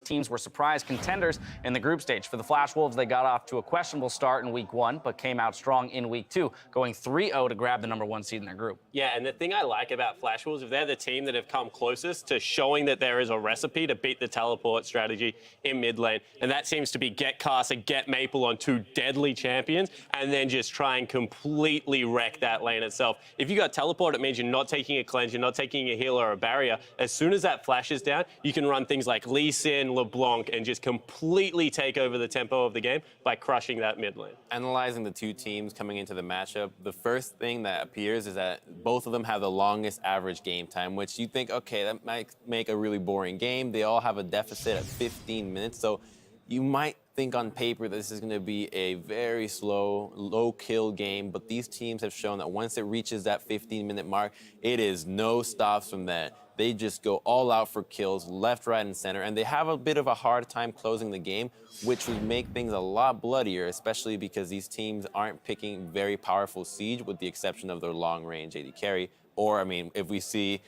teams were surprise contenders in the group stage. For the Flash Wolves, they got off to a questionable start in week 1, but came out strong in week 2, going 3-0 to grab the #1 seed in their group. Yeah, and the thing I like about Flash Wolves, if they're the team that have come closest to showing that there is a recipe to beat the teleport strategy in mid lane, and that seems to be get Casa, get Maple on 2 deadly champions, and then just try and completely wreck that lane itself. If you got teleport, it means you're not taking a cleanse, you're not taking a heal or a barrier. As soon as that flash is down, you can run things like Lee Sin, LeBlanc, and just completely take over the tempo of the game by crushing that mid lane. Analyzing the two teams coming into the matchup, the first thing that appears is that both of them have the longest average game time, which you think, okay, that might make a really boring game. They all have a deficit of 15 minutes, so you might think on paper that this is going to be a very slow, low-kill game, but these teams have shown that once it reaches that 15-minute mark, it is no stops from there. They just go all out for kills, left, right, and center, and they have a bit of a hard time closing the game, which would make things a lot bloodier, especially because these teams aren't picking very powerful siege, with the exception of their long-range AD carry. Or, I mean, if we see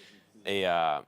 a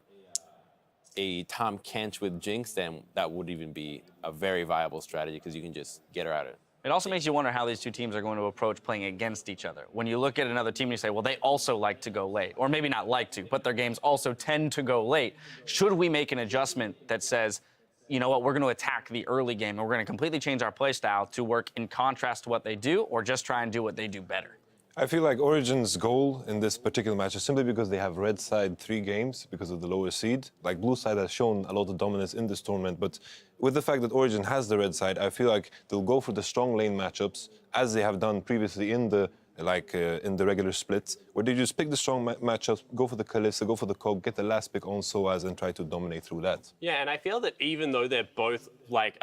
Tom Kench with Jinx, then that would even be a very viable strategy because you can just get her out of it. It also makes you wonder how these two teams are going to approach playing against each other. When you look at another team and you say, well, they also like to go late, or maybe not like to, but their games also tend to go late. Should we make an adjustment that says, you know what, we're going to attack the early game and we're going to completely change our play style to work in contrast to what they do, or just try and do what they do better? I feel like Origin's goal in this particular match is simply because they have red side 3 games because of the lower seed. Like blue side has shown a lot of dominance in this tournament, but with the fact that Origin has the red side, I feel like they'll go for the strong lane matchups as they have done previously in the regular split, where they just pick the strong matchups, go for the Kalista, go for the Cog, get the last pick on Soaz and try to dominate through that. Yeah, and I feel that even though they're both like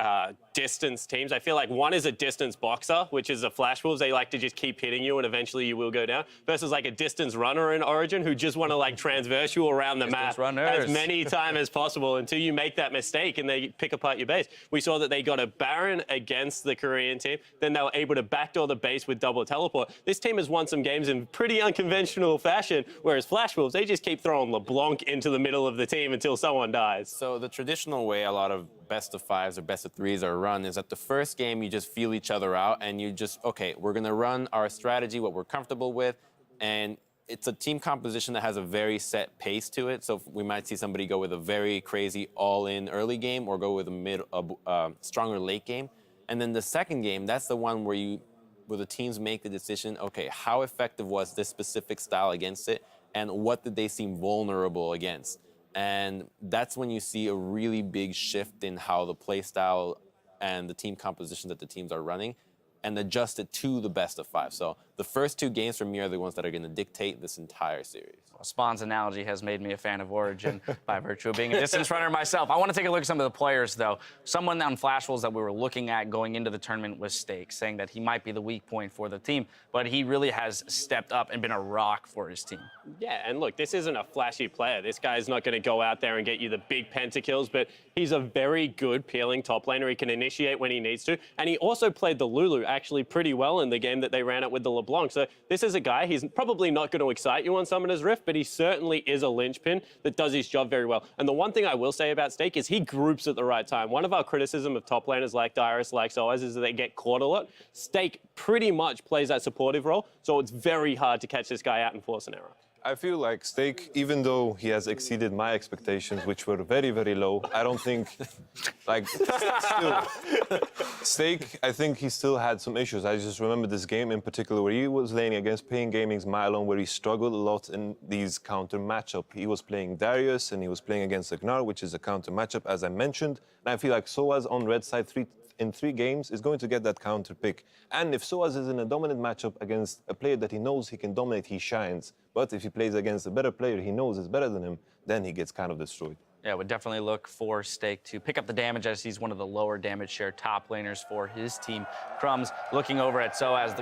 distance teams, I feel like one is a distance boxer, which is the Flash Wolves. They like to just keep hitting you and eventually you will go down, versus like a distance runner in Origin who just want to like transverse you around the map as many times as possible until you make that mistake and they pick apart your base. We saw that they got a Baron against the Korean team, then they were able to backdoor the base with double teleport. This team has won some games in pretty unconventional fashion, whereas Flash Wolves, they just keep throwing LeBlanc into the middle of the team until someone dies. So the traditional way a lot of best-of-5s or best-of-3s are run is that the first game you just feel each other out and you just, okay, we're going to run our strategy, what we're comfortable with, and it's a team composition that has a very set pace to it. So we might see somebody go with a very crazy all-in early game or go with a stronger late game. And then the second game, that's the one where the teams make the decision, okay, how effective was this specific style against it, and what did they seem vulnerable against? And that's when you see a really big shift in how the play style and the team composition that the teams are running, and adjust it to the best-of-5. So the first 2 games for me are the ones that are going to dictate this entire series. Well, Spawn's analogy has made me a fan of Origin by virtue of being a distance runner myself. I want to take a look at some of the players, though. Someone on Flash Wolves that we were looking at going into the tournament was Stake, saying that he might be the weak point for the team, but he really has stepped up and been a rock for his team. Yeah, and look, this isn't a flashy player. This guy's not going to go out there and get you the big pentakills, but he's a very good peeling top laner. He can initiate when he needs to, and he also played the Lulu actually pretty well in the game that they ran it with the LeBlanc. So this is a guy, he's probably not going to excite you on Summoner's Rift, but he certainly is a linchpin that does his job very well. And the one thing I will say about Stake is he groups at the right time. One of our criticism of top laners like Dyrus, like Soaz, is that they get caught a lot. Stake pretty much plays that supportive role, so it's very hard to catch this guy out and force an error. I feel like Stake, even though he has exceeded my expectations, which were very, very low, I don't think, like, still, Stake, I think he still had some issues. I just remember this game in particular where he was laning against Pain Gaming's Mylon, where he struggled a lot in these counter matchup. He was playing Darius and he was playing against Agnar, which is a counter matchup, as I mentioned. And I feel like Soaz on red side in 3 games is going to get that counter pick. And if Soaz is in a dominant matchup against a player that he knows he can dominate, he shines. But if he plays against a better player he knows is better than him, then he gets kind of destroyed. Yeah, would definitely look for Stake to pick up the damage, as he's one of the lower damage share top laners for his team. Crumbs looking over at Soaz,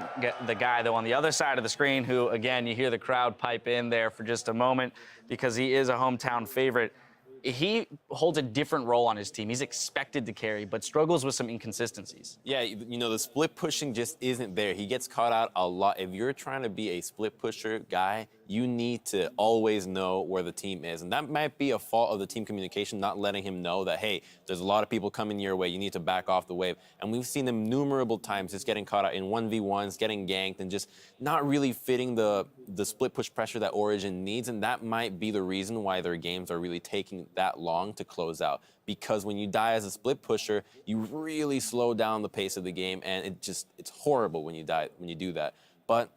the guy, though, on the other side of the screen, who, again, you hear the crowd pipe in there for just a moment because he is a hometown favorite. He holds a different role on his team. He's expected to carry, but struggles with some inconsistencies. Yeah, you know, the split pushing just isn't there. He gets caught out a lot. If you're trying to be a split pusher guy, you need to always know where the team is. And that might be a fault of the team communication, not letting him know that, hey, there's a lot of people coming your way. You need to back off the wave. And we've seen him innumerable times just getting caught out in 1v1s, getting ganked, and just not really fitting the split push pressure that Origin needs. And that might be the reason why their games are really taking that long to close out. Because when you die as a split pusher, you really slow down the pace of the game, and it's horrible when you do that. But,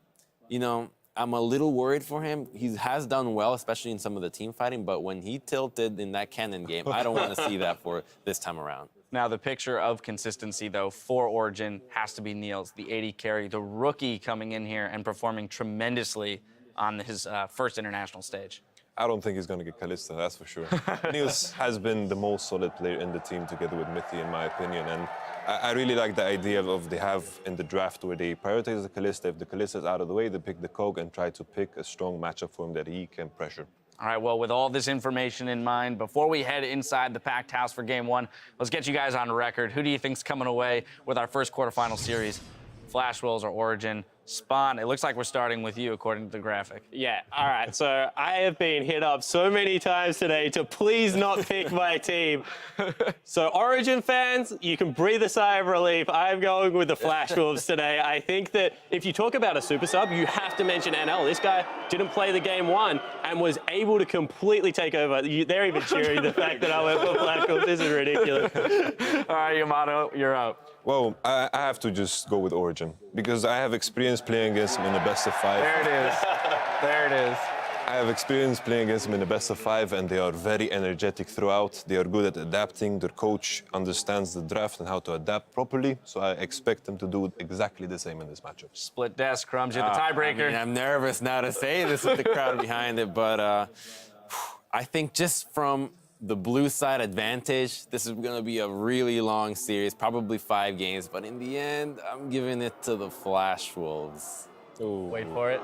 you know, I'm a little worried for him. He has done well, especially in some of the team fighting, but when he tilted in that Cannon game, I don't want to see that for this time around. Now, the picture of consistency, though, for Origin has to be Niels, the 80 carry, the rookie coming in here and performing tremendously on his first international stage. I don't think he's going to get Kalista, that's for sure. Niels has been the most solid player in the team together with Mithi, in my opinion. And I really like the idea of they have in the draft where they prioritize the Kalista. If the Kalista is out of the way, they pick the Coke and try to pick a strong matchup for him that he can pressure. All right, well, with all this information in mind, before we head inside the packed house for game one, let's get you guys on record. Who do you think's coming away with our first quarterfinal series? Flash Wolves or Origin? Spawn, it looks like we're starting with you, according to the graphic. Yeah, all right. So I have been hit up so many times today to please not pick my team. So Origin fans, you can breathe a sigh of relief. I'm going with the Flash Wolves today. I think that if you talk about a super sub, you have to mention NL. This guy didn't play the game one and was able to completely take over. They're even cheering the fact that I went for Flash Wolves. This is ridiculous. All right, Yamato, you're up. Well, I have to just go with Origin because I have experience playing against him in the best of 5. There it is. There it is. I have experience playing against them in the best of 5, and they are very energetic throughout. They are good at adapting. Their coach understands the draft and how to adapt properly, so I expect them to do exactly the same in this matchup. Split desk, Crumbs, you're the tiebreaker. I mean, I'm nervous now to say this with the crowd behind it, but I think just from the blue side advantage, this is going to be a really long series, probably 5 games, but in the end, I'm giving it to the Flash Wolves. Ooh. Wait for it.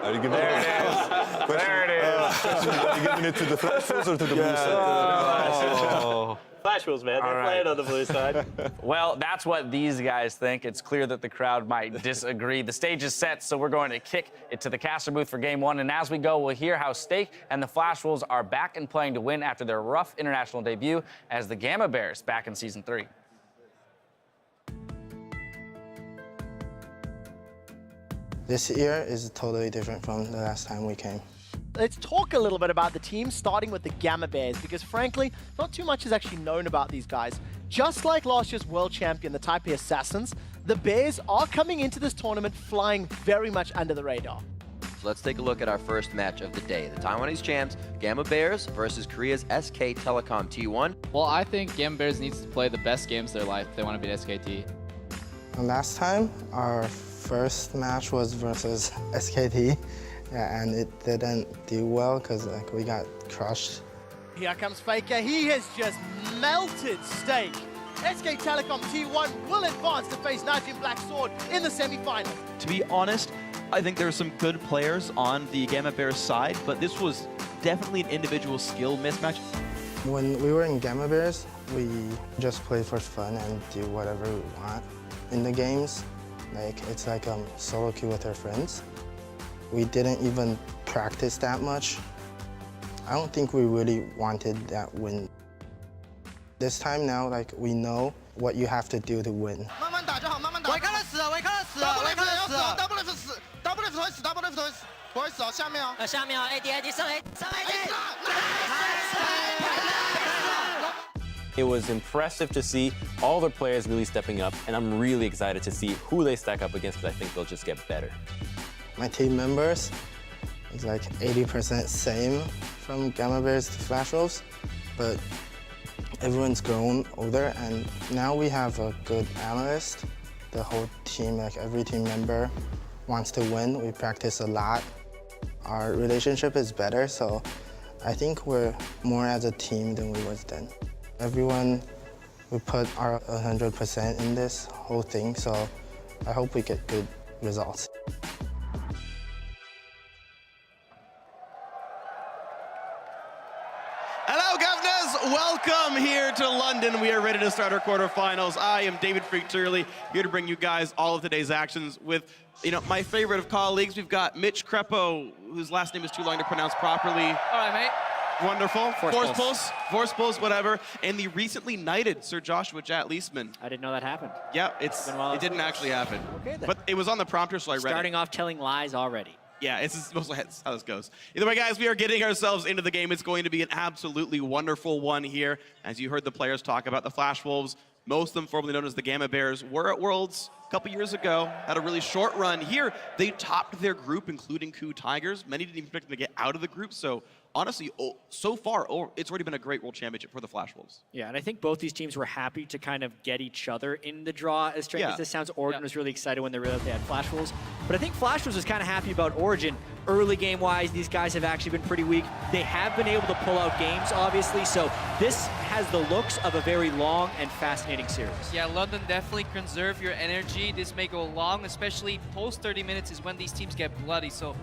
Are you giving there it is. There it is. Are you giving it to the Flash Wolves or to the blue side? Oh. Flash Wolves, man. They're playing on the blue side. Well, that's what these guys think. It's clear that the crowd might disagree. The stage is set, so we're going to kick it to the caster booth for game one. And as we go, we'll hear how Stake and the Flash Wolves are back and playing to win after their rough international debut as the Gamma Bears back in Season 3. This year is totally different from the last time we came. Let's talk a little bit about the team, starting with the Gamma Bears, because frankly, not too much is actually known about these guys. Just like last year's world champion, the Taipei Assassins, the Bears are coming into this tournament flying very much under the radar. So let's take a look at our first match of the day. The Taiwanese champs, Gamma Bears versus Korea's SK Telecom T1. Well, I think Gamma Bears needs to play the best games of their life if they want to beat SKT. Last time, our first match was versus SKT. Yeah, and it didn't do well because we got crushed. Here comes Faker. He has just melted Stake. SK Telecom T1 will advance to face Najin Black Sword in the semi-final. To be honest, I think there are some good players on the Gamma Bears side, but this was definitely an individual skill mismatch. When we were in Gamma Bears, we just played for fun and do whatever we want in the games. It's like a solo queue with our friends. We didn't even practice that much. I don't think we really wanted that win. This time now, we know what you have to do to win. It was impressive to see all the players really stepping up, and I'm really excited to see who they stack up against, because I think they'll just get better. My team members is 80% same from Gamma Bears to Flash Wolves, but everyone's grown older, and now we have a good analyst. The whole team, every team member wants to win. We practice a lot. Our relationship is better, so I think we're more as a team than we was then. Everyone, we put our 100% in this whole thing, so I hope we get good results. Hello, governors! Welcome here to London. We are ready to start our quarterfinals. I am David Freak Turley, here to bring you guys all of today's actions with You know, my favorite of colleagues, we've got Mitch Crepo, whose last name is too long to pronounce properly. All right, mate. Wonderful. Force Pulse, whatever. And the recently knighted Sir Joshua Jat Leisman. I didn't know that happened. Yeah, it didn't actually happen. Okay, then. But it was on the prompter, so I read Starting it. off telling lies already. Yeah, it's mostly how this goes. Either way, guys, we are getting ourselves into the game. It's going to be an absolutely wonderful one here. As you heard the players talk about the Flash Wolves, most of them formerly known as the Gamma Bears, were at Worlds a couple years ago, had a really short run. Here, they topped their group, including Coup Tigers. Many didn't even expect them to get out of the group, so honestly, so far, it's already been a great World Championship for the Flash Wolves. Yeah, and I think both these teams were happy to kind of get each other in the draw. As strange as this sounds, Origin was really excited when they realized they had Flash Wolves. But I think Flash Wolves was kind of happy about Origin. Early game-wise, these guys have actually been pretty weak. They have been able to pull out games, obviously, so this has the looks of a very long and fascinating series. Yeah, London definitely conserve your energy. This may go long, especially post 30 minutes is when these teams get bloody. So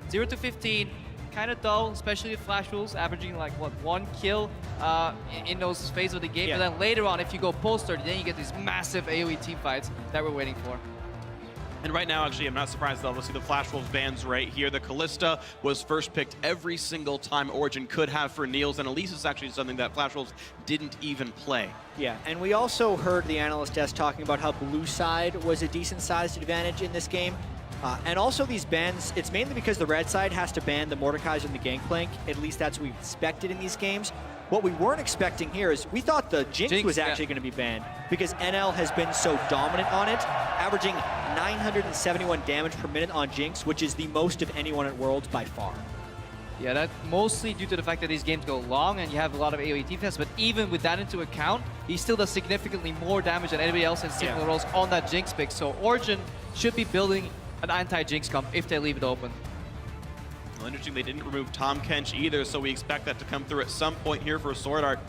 0 to 15. Kind of dull, especially with Flash Wolves, averaging like, what, 1 kill in those phases of the game. But then later on, if you go post 30, then you get these massive AoE team fights that we're waiting for. And right now, actually, I'm not surprised though. We'll see the Flash Wolves bans right here. The Callista was first picked every single time Origin could have for Niels, and Elise is actually something that Flash Wolves didn't even play. Yeah, and we also heard the analyst desk talking about how blue side was a decent-sized advantage in this game. And also these bans, it's mainly because the red side has to ban the Mordekaiser and the Gangplank. At least that's what we expected in these games. What we weren't expecting here is we thought the Jinx was actually going to be banned because NL has been so dominant on it, averaging 971 damage per minute on Jinx, which is the most of anyone at Worlds by far. Yeah, that's mostly due to the fact that these games go long and you have a lot of AoE defense, but even with that into account, he still does significantly more damage than anybody else in similar roles on that Jinx pick. So Origin should be building an anti-Jinx comp if they leave it open. Well, interesting, they didn't remove Tom Kench either, so we expect that to come through at some point here for Sword Art.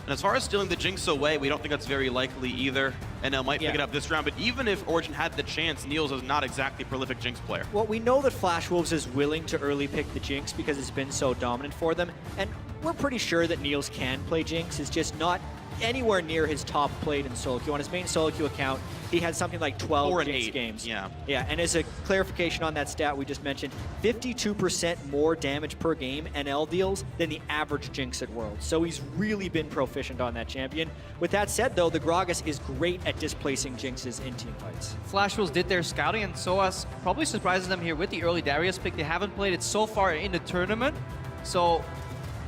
And as far as stealing the Jinx away, we don't think that's very likely either. NL might pick it up this round, but even if Origin had the chance, Niels is not exactly a prolific Jinx player. Well, we know that Flash Wolves is willing to early pick the Jinx because it's been so dominant for them, and we're pretty sure that Niels can play Jinx. It's just not anywhere near his top played in solo queue. On his main solo queue account, he had something like 12 Jinx games. Yeah, and as a clarification on that stat we just mentioned, 52% more damage per game NL deals than the average Jinx at Worlds. So he's really been proficient on that champion. With that said, though, the Gragas is great at displacing Jinxes in team fights. Flash Wolves did their scouting, and Soas probably surprises them here with the early Darius pick. They haven't played it so far in the tournament, so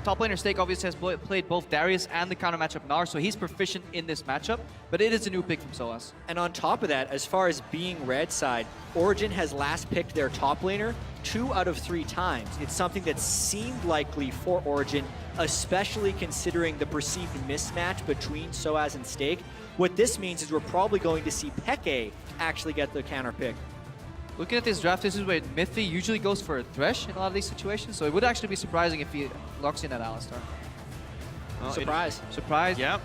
top laner Stake obviously has played both Darius and the counter matchup Gnar, so he's proficient in this matchup, but it is a new pick from Soas. And on top of that, as far as being red side, Origin has last picked their top laner 2 out of 3 times. It's something that seemed likely for Origin, especially considering the perceived mismatch between Soaz and Stake. What this means is we're probably going to see Peke actually get the counter pick. Looking at this draft, this is where Mithy usually goes for a Thresh in a lot of these situations, so it would actually be surprising if he locks in at Alistar. Well, surprise. Surprise? Yep.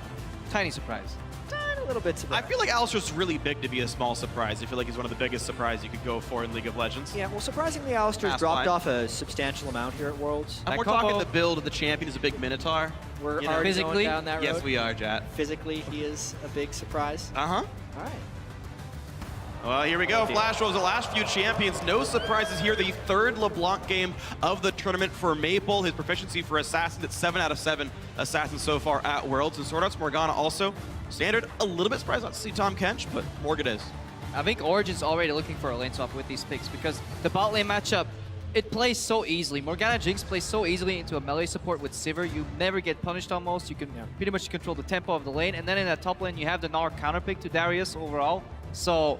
Tiny surprise. Tiny little bit surprise. I feel like Alistar's really big to be a small surprise. I feel like he's one of the biggest surprises you could go for in League of Legends. Yeah, well, surprisingly, Alistar's dropped off a substantial amount here at Worlds. And we're talking the build of the champion is a big Minotaur. We're already going down that road. Yes, we are, Jat. Physically, he is a big surprise. Uh-huh. All right. Well, here we go. Flash Wolves, the last few champions. No surprises here. The 3rd LeBlanc game of the tournament for Maple. His proficiency for Assassins at 7 out of 7 Assassins so far at Worlds. And Sword Art's Morgana also. Standard, a little bit surprised not to see Tom Kench, but Morgan is. I think Origin's already looking for a lane swap with these picks because the bot lane matchup, it plays so easily. Morgana Jinx plays so easily into a melee support with Sivir. You never get punished almost. You can pretty much control the tempo of the lane. And then in that top lane, you have the Gnar counter pick to Darius overall. So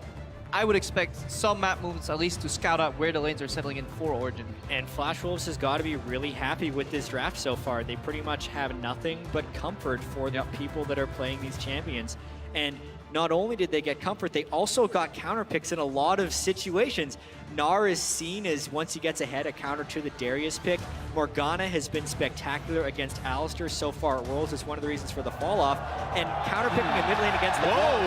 I would expect some map movements at least to scout out where the lanes are settling in for Origin. And Flash Wolves has got to be really happy with this draft so far. They pretty much have nothing but comfort for the people that are playing these champions. And not only did they get comfort, they also got counter picks in a lot of situations. Gnar is seen as, once he gets ahead, a counter to the Darius pick. Morgana has been spectacular against Alistar so far at Worlds. It's one of the reasons for the fall off. And counter picking in mid lane against the ball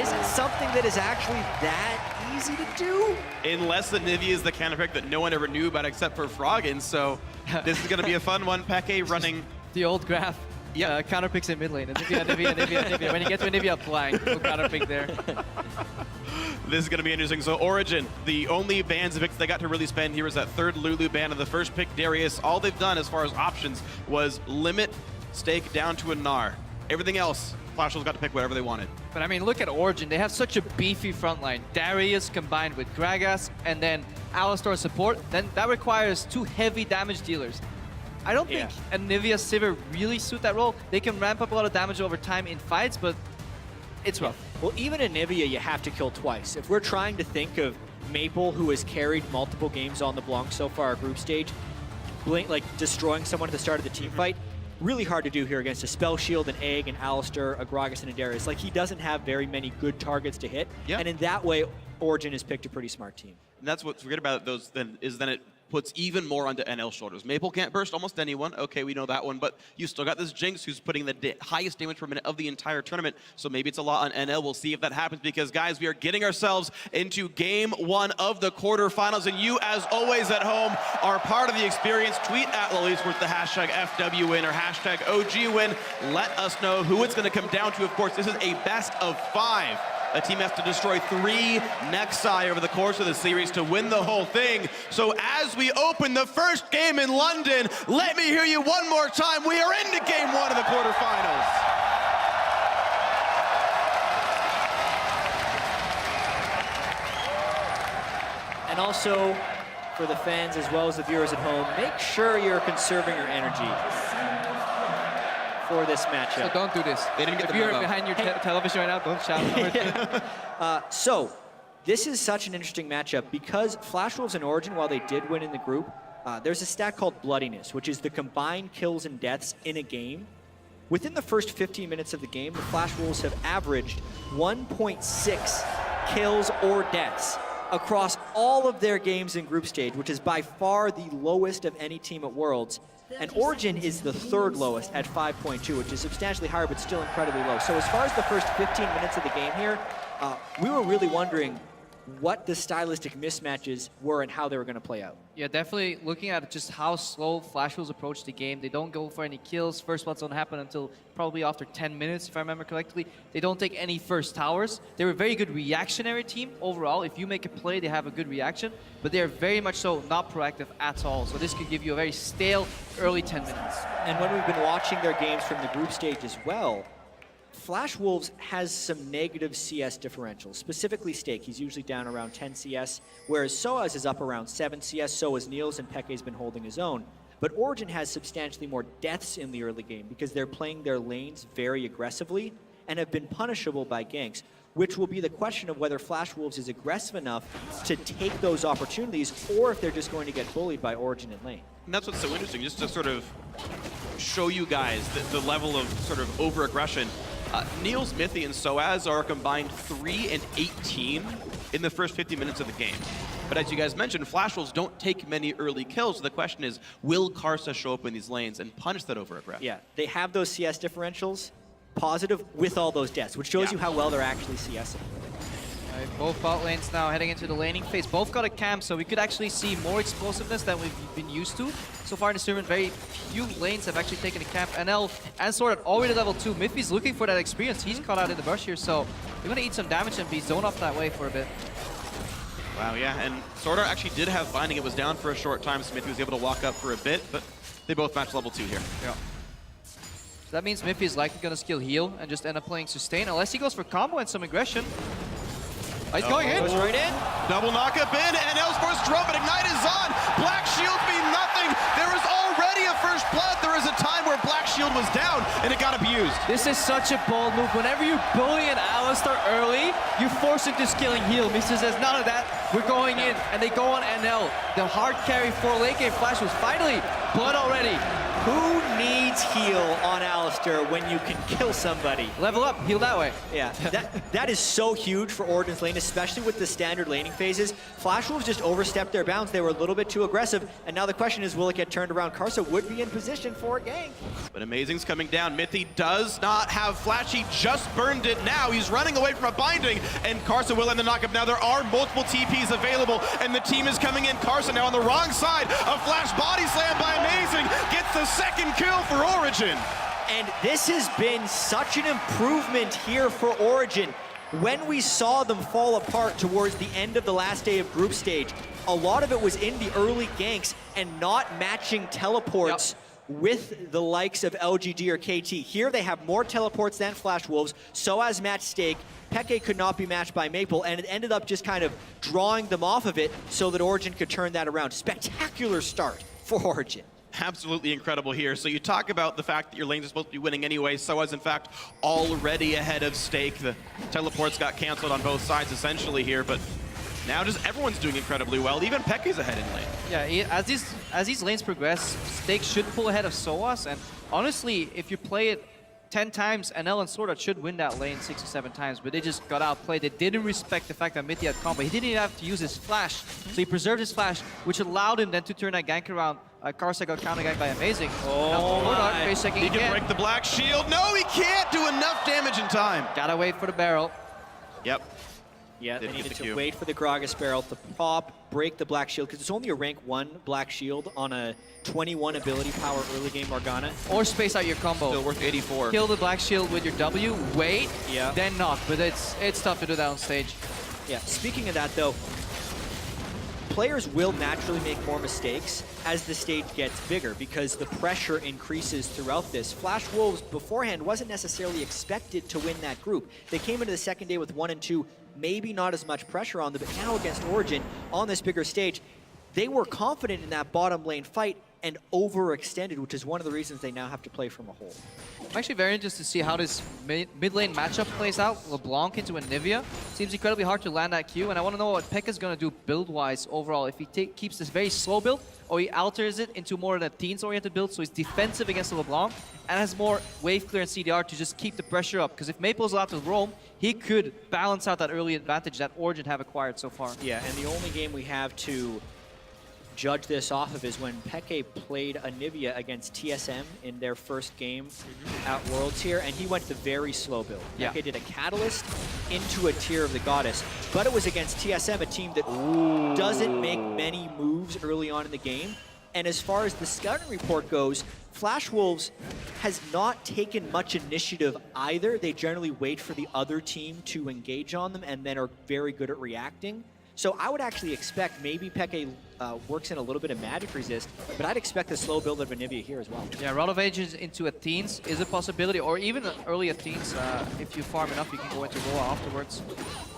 isn't something that is actually that easy to do. Unless the Nivea is the counter pick that no one ever knew about except for Froggen. So this is going to be a fun one. Peke running the old graph. Yeah, counter picks in mid lane. Nivea. When you get to a Nivea blank, we'll counter pick there. This is going to be interesting. So Origin, the only bans picks they got to really spend here was that third Lulu ban and the first pick, Darius. All they've done as far as options was limit Stake down to a Gnar. Everything else, Flashwolves got to pick whatever they wanted. But I mean, look at Origin. They have such a beefy front line. Darius combined with Gragas and then Alistar support. Then that requires 2 heavy damage dealers. I don't think Anivia Sivir really suit that role. They can ramp up a lot of damage over time in fights, but it's rough. Well, even Anivia, you have to kill twice. If we're trying to think of Maple, who has carried multiple games on the Blanc so far, group stage, like destroying someone at the start of the team fight, really hard to do here against a Spell Shield, an Egg, an Alistar, a Gragas, and a Darius. Like, he doesn't have very many good targets to hit, and in that way, Origin has picked a pretty smart team. And that's what's great about those then it puts even more onto NL's shoulders. Maple can't burst almost anyone. Okay, we know that one, but you still got this Jinx who's putting the highest damage per minute of the entire tournament, so maybe it's a lot on NL. We'll see if that happens because, guys, we are getting ourselves into game 1 of the quarterfinals, and you, as always at home, are part of the experience. Tweet at Lollies with the hashtag FWWin or hashtag OGWin. Let us know who it's going to come down to. Of course, this is a best of 5. A team has to destroy 3 Nexi over the course of the series to win the whole thing. So as we open the first game in London, let me hear you one more time. We are into game 1 of the quarterfinals. And also, for the fans as well as the viewers at home, make sure you're conserving your energy for this matchup. So don't do this. They didn't get if the you're memo. behind your television right now, don't shout. So, this is such an interesting matchup because Flashwolves and Origin, while they did win in the group, there's a stat called Bloodiness, which is the combined kills and deaths in a game. Within the first 15 minutes of the game, the Flashwolves have averaged 1.6 kills or deaths across all of their games in group stage, which is by far the lowest of any team at Worlds. And Origin is the 3rd lowest at 5.2, which is substantially higher, but still incredibly low. So as far as the first 15 minutes of the game here, we were really wondering what the stylistic mismatches were and how they were going to play out. Yeah, definitely looking at just how slow Flashwolves approach the game. They don't go for any kills. First bloods don't happen until probably after 10 minutes, if I remember correctly. They don't take any first towers. They're a very good reactionary team overall. If you make a play, they have a good reaction, but they're very much so not proactive at all. So this could give you a very stale early 10 minutes. And when we've been watching their games from the group stage as well, Flashwolves has some negative CS differentials, specifically Stake. He's usually down around 10 CS, whereas Soaz is up around 7 CS, so is Niels, and Peke's been holding his own. But Origin has substantially more deaths in the early game because they're playing their lanes very aggressively and have been punishable by ganks, which will be the question of whether Flashwolves is aggressive enough to take those opportunities or if they're just going to get bullied by Origin in lane. And that's what's so interesting, just to sort of show you guys the level of sort of over-aggression. Niels, Mithy, and Soaz are combined 3 and 18 in the first 50 minutes of the game. But as you guys mentioned, Flashwolves don't take many early kills, so the question is, will Karsa show up in these lanes and punish that over-aggression? Yeah, they have those CS differentials positive with all those deaths, which shows you how well they're actually CSing. Right, both bot lanes now heading into the laning phase. Both got a camp, so we could actually see more explosiveness than we've been used to. So far in this tournament, very few lanes have actually taken a camp. NL and Sword already level 2. Miffy's looking for that experience. He's caught out in the brush here, so they're going to eat some damage and be zoned off that way for a bit. Wow, yeah, and Sword Art actually did have Binding. It was down for a short time. Smithy was able to walk up for a bit, but they both match level 2 here. Yeah. So that means Miffy is likely going to skill heal and just end up playing sustain, unless he goes for combo and some aggression. Oh, he's going in. Goes right in. Double knockup in, and Elspeth's drone, but Ignite is on. Black Shield mean nothing. There was already a first blood. There was a time where Black Shield was down, and it got abused. This is such a bold move. Whenever you bully an Alistar early, you force him to skilling heal. Mr. says, none of that. We're going in, and they go on NL. The hard carry for late game Flash was finally blood already. Who needs heal on Alistar when you can kill somebody? Level up, heal that way. Yeah, that is so huge for Origin's lane, especially with the standard laning phases. Flashwolves just overstepped their bounds. They were a little bit too aggressive, and now the question is, will it get turned around? Karsa would be in position for a gank. But Amazing's coming down. Mithy does not have Flash. He just burned it now. He's running away from a Binding, and Karsa will end the knockup. Now there are multiple TPs available, and the team is coming in. Karsa now on the wrong side. A Flash body slam by Amazing. Gets the second kill for Origin. And this has been such an improvement here for Origin. when we saw them fall apart towards the end of the last day of group stage, a lot of it was in the early ganks and not matching teleports with the likes of LGD or KT. Here they have more teleports than Flash Wolves, so as matched Stake. Peke could not be matched by Maple, and it ended up just kind of drawing them off of it so that Origin could turn that around. Spectacular start for Origin. Absolutely incredible here. So you talk about the fact that your lanes are supposed to be winning anyway. So as in fact already ahead of Stake. The teleports got canceled on both sides essentially here, but now just everyone's doing incredibly well. Even Peke's ahead in lane. Yeah, as these lanes progress, Stake should pull ahead of SOAS, and honestly, if you play it 10 times, NL and Sword Art should win that lane 6 or 7 times, but they just got outplayed. They didn't respect the fact that Mitty had combo. He didn't even have to use his flash, so he preserved his flash, which allowed him then to turn that gank around. Karsa got counter ganked by Amazing. Oh, he can break the black shield. No, he can't do enough damage in time. Gotta wait for the barrel. Yep. Yeah, they needed to wait for the Gragas barrel to pop, break the black shield, because it's only a rank 1 black shield on a 21 ability power early game Morgana. Or space out your combo. Still worth 84. Kill the black shield with your W, wait, yeah, then knock. But it's tough to do that on stage. Yeah, speaking of that though, players will naturally make more mistakes as the stage gets bigger because the pressure increases throughout this. Flash Wolves beforehand wasn't necessarily expected to win that group. They came into the second day with 1 and 2, maybe not as much pressure on them, but now against Origin on this bigger stage, they were confident in that bottom lane fight and overextended, which is one of the reasons they now have to play from a hole. I'm actually very interested to see how this mid lane matchup plays out. LeBlanc into Anivia. Seems incredibly hard to land that Q, and I want to know what Pekka's going to do build-wise overall. If he keeps this very slow build, or he alters it into more of a teens-oriented build, so he's defensive against the LeBlanc, and has more wave clear and CDR to just keep the pressure up. Because if Maple's allowed to roam, he could balance out that early advantage that Origin have acquired so far. Yeah, and the only game we have to judge this off of is when Peke played Anivia against TSM in their first game at Worlds here, and he went the very slow build. Yeah. Peke did a Catalyst into a Tear of the Goddess, but it was against TSM, a team that doesn't make many moves early on in the game. And as far as the scouting report goes, Flash Wolves has not taken much initiative either. They generally wait for the other team to engage on them and then are very good at reacting. So I would actually expect maybe Peke works in a little bit of magic resist, but I'd expect the slow build of Anivia here as well. Yeah, Rod of Ages into Athenes is a possibility, or even early Athenes. If you farm enough, you can go into Roa afterwards.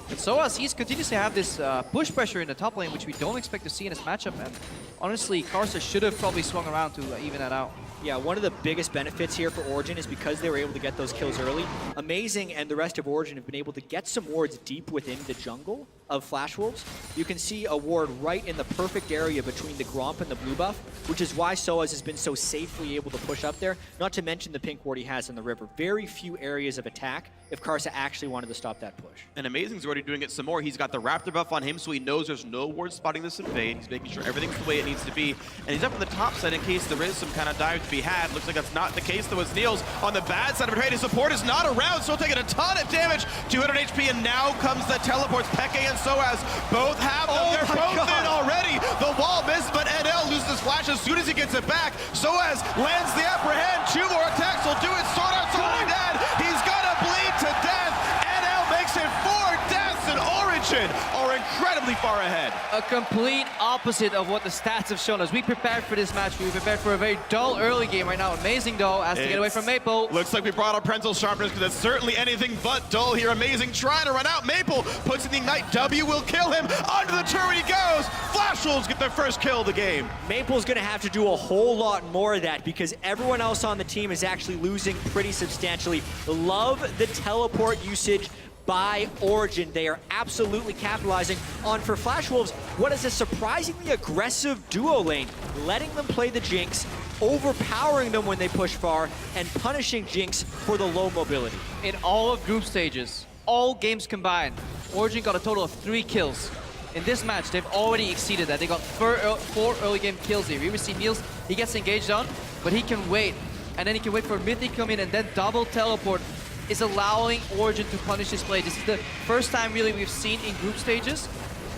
But SOAS, he's continues to have this push pressure in the top lane, which we don't expect to see in this matchup. And honestly, Karsa should have probably swung around to even that out. Yeah, one of the biggest benefits here for Origin is because they were able to get those kills early. Amazing and the rest of Origin have been able to get some wards deep within the jungle of Flash Wolves. You can see a ward right in the perfect area between the Gromp and the blue buff, which is why SOAS has been so safely able to push up there, not to mention the pink ward he has in the river. Very few areas of attack if Karsa actually wanted to stop that push. And Amazing's already doing it some more. He's got the Raptor buff on him, so he knows there's no ward spotting this invade. He's making sure everything's the way it needs to be. And he's up on the top side in case there is some kind of dive to be had. Looks like that's not the case, though, as Niels on the bad side of it. His support is not around, still taking a ton of damage. 200 HP, and now comes the teleports. Peke and SOAS both have them. They're both in already. The wall misses, but NL loses his flash as soon as he gets it back. SOAS lands the apprehend. 2 more attacks will do it. Sword Art's already dead. He's gonna bleed to death. NL makes it 4 deaths, and Origin are incredibly far ahead. A complete opposite of what the stats have shown us. We prepared for this match. We prepared for a very dull early game right now. Amazing, though, has to get away from Maple. Looks like we brought our Prenzel sharpness because it's certainly anything but dull here. Amazing trying to run out. Maple puts in the Ignite. W will kill him. Onto the turret he goes. Flash Wolves get their first kill of the game. Maple's going to have to do a whole lot more of that because everyone else on the team is actually losing pretty substantially. Love the teleport usage by Origin. They are absolutely capitalizing on, for Flash Wolves, what is a surprisingly aggressive duo lane, letting them play the Jinx, overpowering them when they push far, and punishing Jinx for the low mobility. In all of group stages, all games combined, Origin got a total of 3 kills. In this match, they've already exceeded that. They got 4 early game kills here. We see Niels, he gets engaged on, but he can wait. And then he can wait for Mythic to come in and then double teleport is allowing Origin to punish this play. This is the first time really we've seen in group stages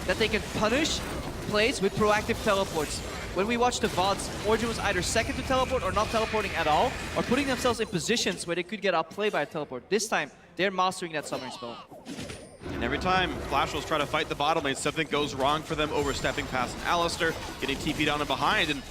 that they can punish plays with proactive teleports. When we watched the VODs, Origin was either second to teleport or not teleporting at all, or putting themselves in positions where they could get outplayed by a teleport. This time, they're mastering that summoning spell. And every time Flashwolves try to fight the bottom lane, something goes wrong for them, overstepping past an Alistair, getting TP'd down and behind, and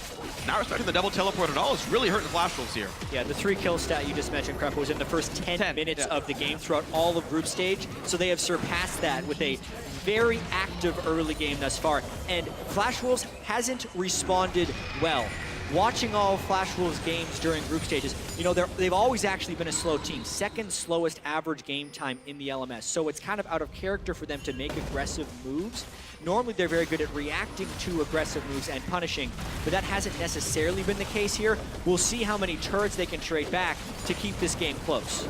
not respecting the double teleport at all is really hurting Flashwolves here. Yeah, the 3 kill stat you just mentioned, Krepa, was in the first 10 minutes of the game throughout all of group stage, so they have surpassed that with a very active early game thus far, and Flashwolves hasn't responded well. Watching all Flash Wolves games during group stages, you know, they've always actually been a slow team, second slowest average game time in the LMS. So it's kind of out of character for them to make aggressive moves. Normally they're very good at reacting to aggressive moves and punishing, but that hasn't necessarily been the case here. We'll see how many turrets they can trade back to keep this game close.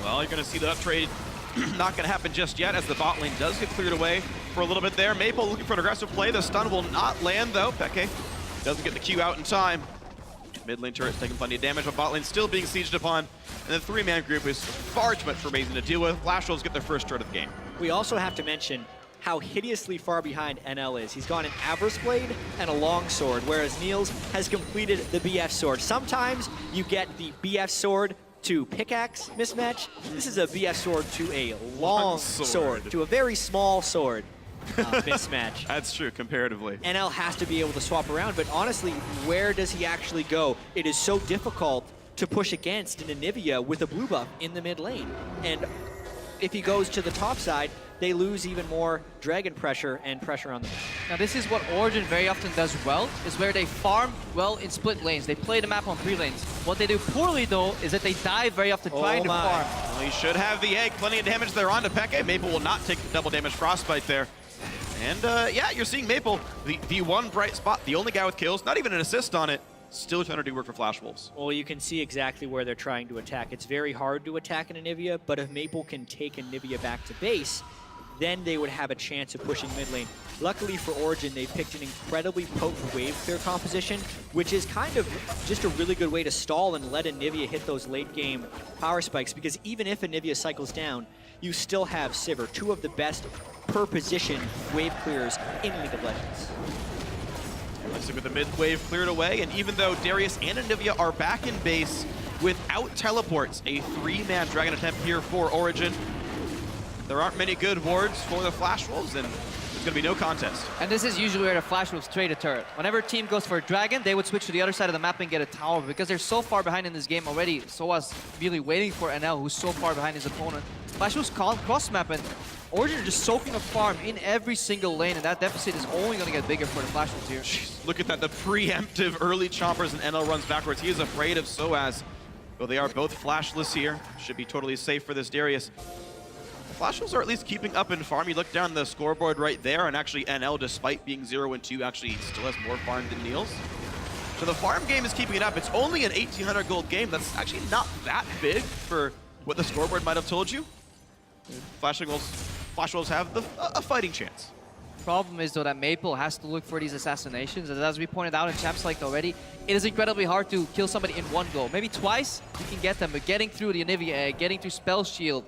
Well, you're going to see that trade not going to happen just yet as the bot lane does get cleared away for a little bit there. Maple looking for an aggressive play. The stun will not land though. Peke doesn't get the Q out in time. Mid lane turret's taking plenty of damage, but bot lane still being sieged upon. And the 3-man group is far too much for Amazing to deal with. Flash Wolves get their first turret of the game. We also have to mention how hideously far behind NL is. He's gone an Avarice Blade and a Longsword, whereas Niels has completed the BF Sword. Sometimes you get the BF Sword to pickaxe mismatch. This is a BF Sword to a long sword, to a very small sword. Mismatch. That's true, comparatively. NL has to be able to swap around, but honestly, where does he actually go? It is so difficult to push against an Anivia with a blue buff in the mid lane. And if he goes to the top side, they lose even more dragon pressure and pressure on them. Now this is what Origin very often does well, is where they farm well in split lanes. They play the map on 3 lanes. What they do poorly though is that they die very often trying to farm. Well, he should have the egg. Plenty of damage there on to Peke. Maple will not take the double damage frostbite there. And yeah, you're seeing Maple, the one bright spot, the only guy with kills, not even an assist on it, still trying to do work for Flash Wolves. Well, you can see exactly where they're trying to attack. It's very hard to attack an Anivia, but if Maple can take Anivia back to base, then they would have a chance of pushing mid lane. Luckily for Origin, they picked an incredibly potent wave clear composition, which is kind of just a really good way to stall and let Anivia hit those late game power spikes, because even if Anivia cycles down, you still have Sivir, 2 of the best per position wave clears in League of Legends. Looks like with the mid wave cleared away, and even though Darius and Anivia are back in base without teleports, a 3-man dragon attempt here for Origin. There aren't many good wards for the Flash Wolves, and there's going to be no contest. And this is usually where the Flash Wolves trade a turret. Whenever a team goes for a dragon, they would switch to the other side of the map and get a tower, because they're so far behind in this game already. Soa's really waiting for NL, who's so far behind his opponent. Flash Wolves cross-map, and Origin are just soaking a farm in every single lane, and that deficit is only going to get bigger for the Flash Wolves here. Jeez, look at that, the preemptive early chompers, and NL runs backwards. He is afraid of Soaz. Well, they are both flashless here. Should be totally safe for this Darius. Flash Wolves are at least keeping up in farm. You look down the scoreboard right there, and actually NL, despite being 0-2, actually still has more farm than Niels. So the farm game is keeping it up. It's only an 1,800 gold game. That's actually not that big for what the scoreboard might have told you. Flash Wolves have a fighting chance. Problem is though that Maple has to look for these assassinations, as we pointed out in Champs Select already, it is incredibly hard to kill somebody in one go. Maybe twice you can get them, but getting through the Anivia egg, getting through Spell Shield,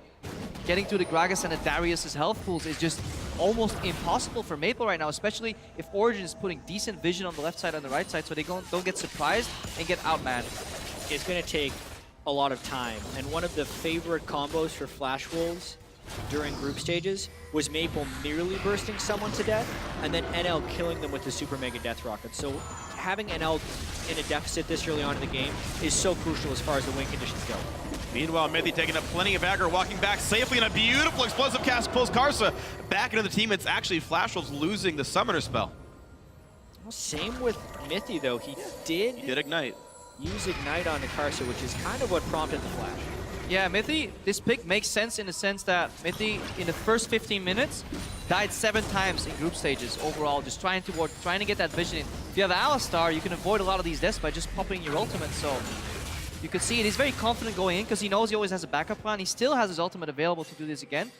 getting through the Gragas and the Darius' health pools is just almost impossible for Maple right now, especially if Origin is putting decent vision on the left side and the right side so they don't get surprised and get outmanned. It's going to take a lot of time, and one of the favorite combos for Flash Wolves during group stages was Maple nearly bursting someone to death and then NL killing them with the Super Mega Death Rocket. So having NL in a deficit this early on in the game is so crucial as far as the win conditions go. Meanwhile, Mithy taking up plenty of aggro, walking back safely in a beautiful explosive cast, pulls Karsa back into the team. It's actually Flash Wolves losing the summoner spell. Well, same with Mithy though. He did Ignite. Use Ignite on the Karsa, which is kind of what prompted the flash. Yeah, Mithy, this pick makes sense in the sense that Mithy, in the first 15 minutes, died 7 times in group stages overall, just trying to get that vision in. If you have Alistar, you can avoid a lot of these deaths by just popping your ultimate, so you can see it. He's very confident going in because he knows he always has a backup plan. He still has his ultimate available to do this again.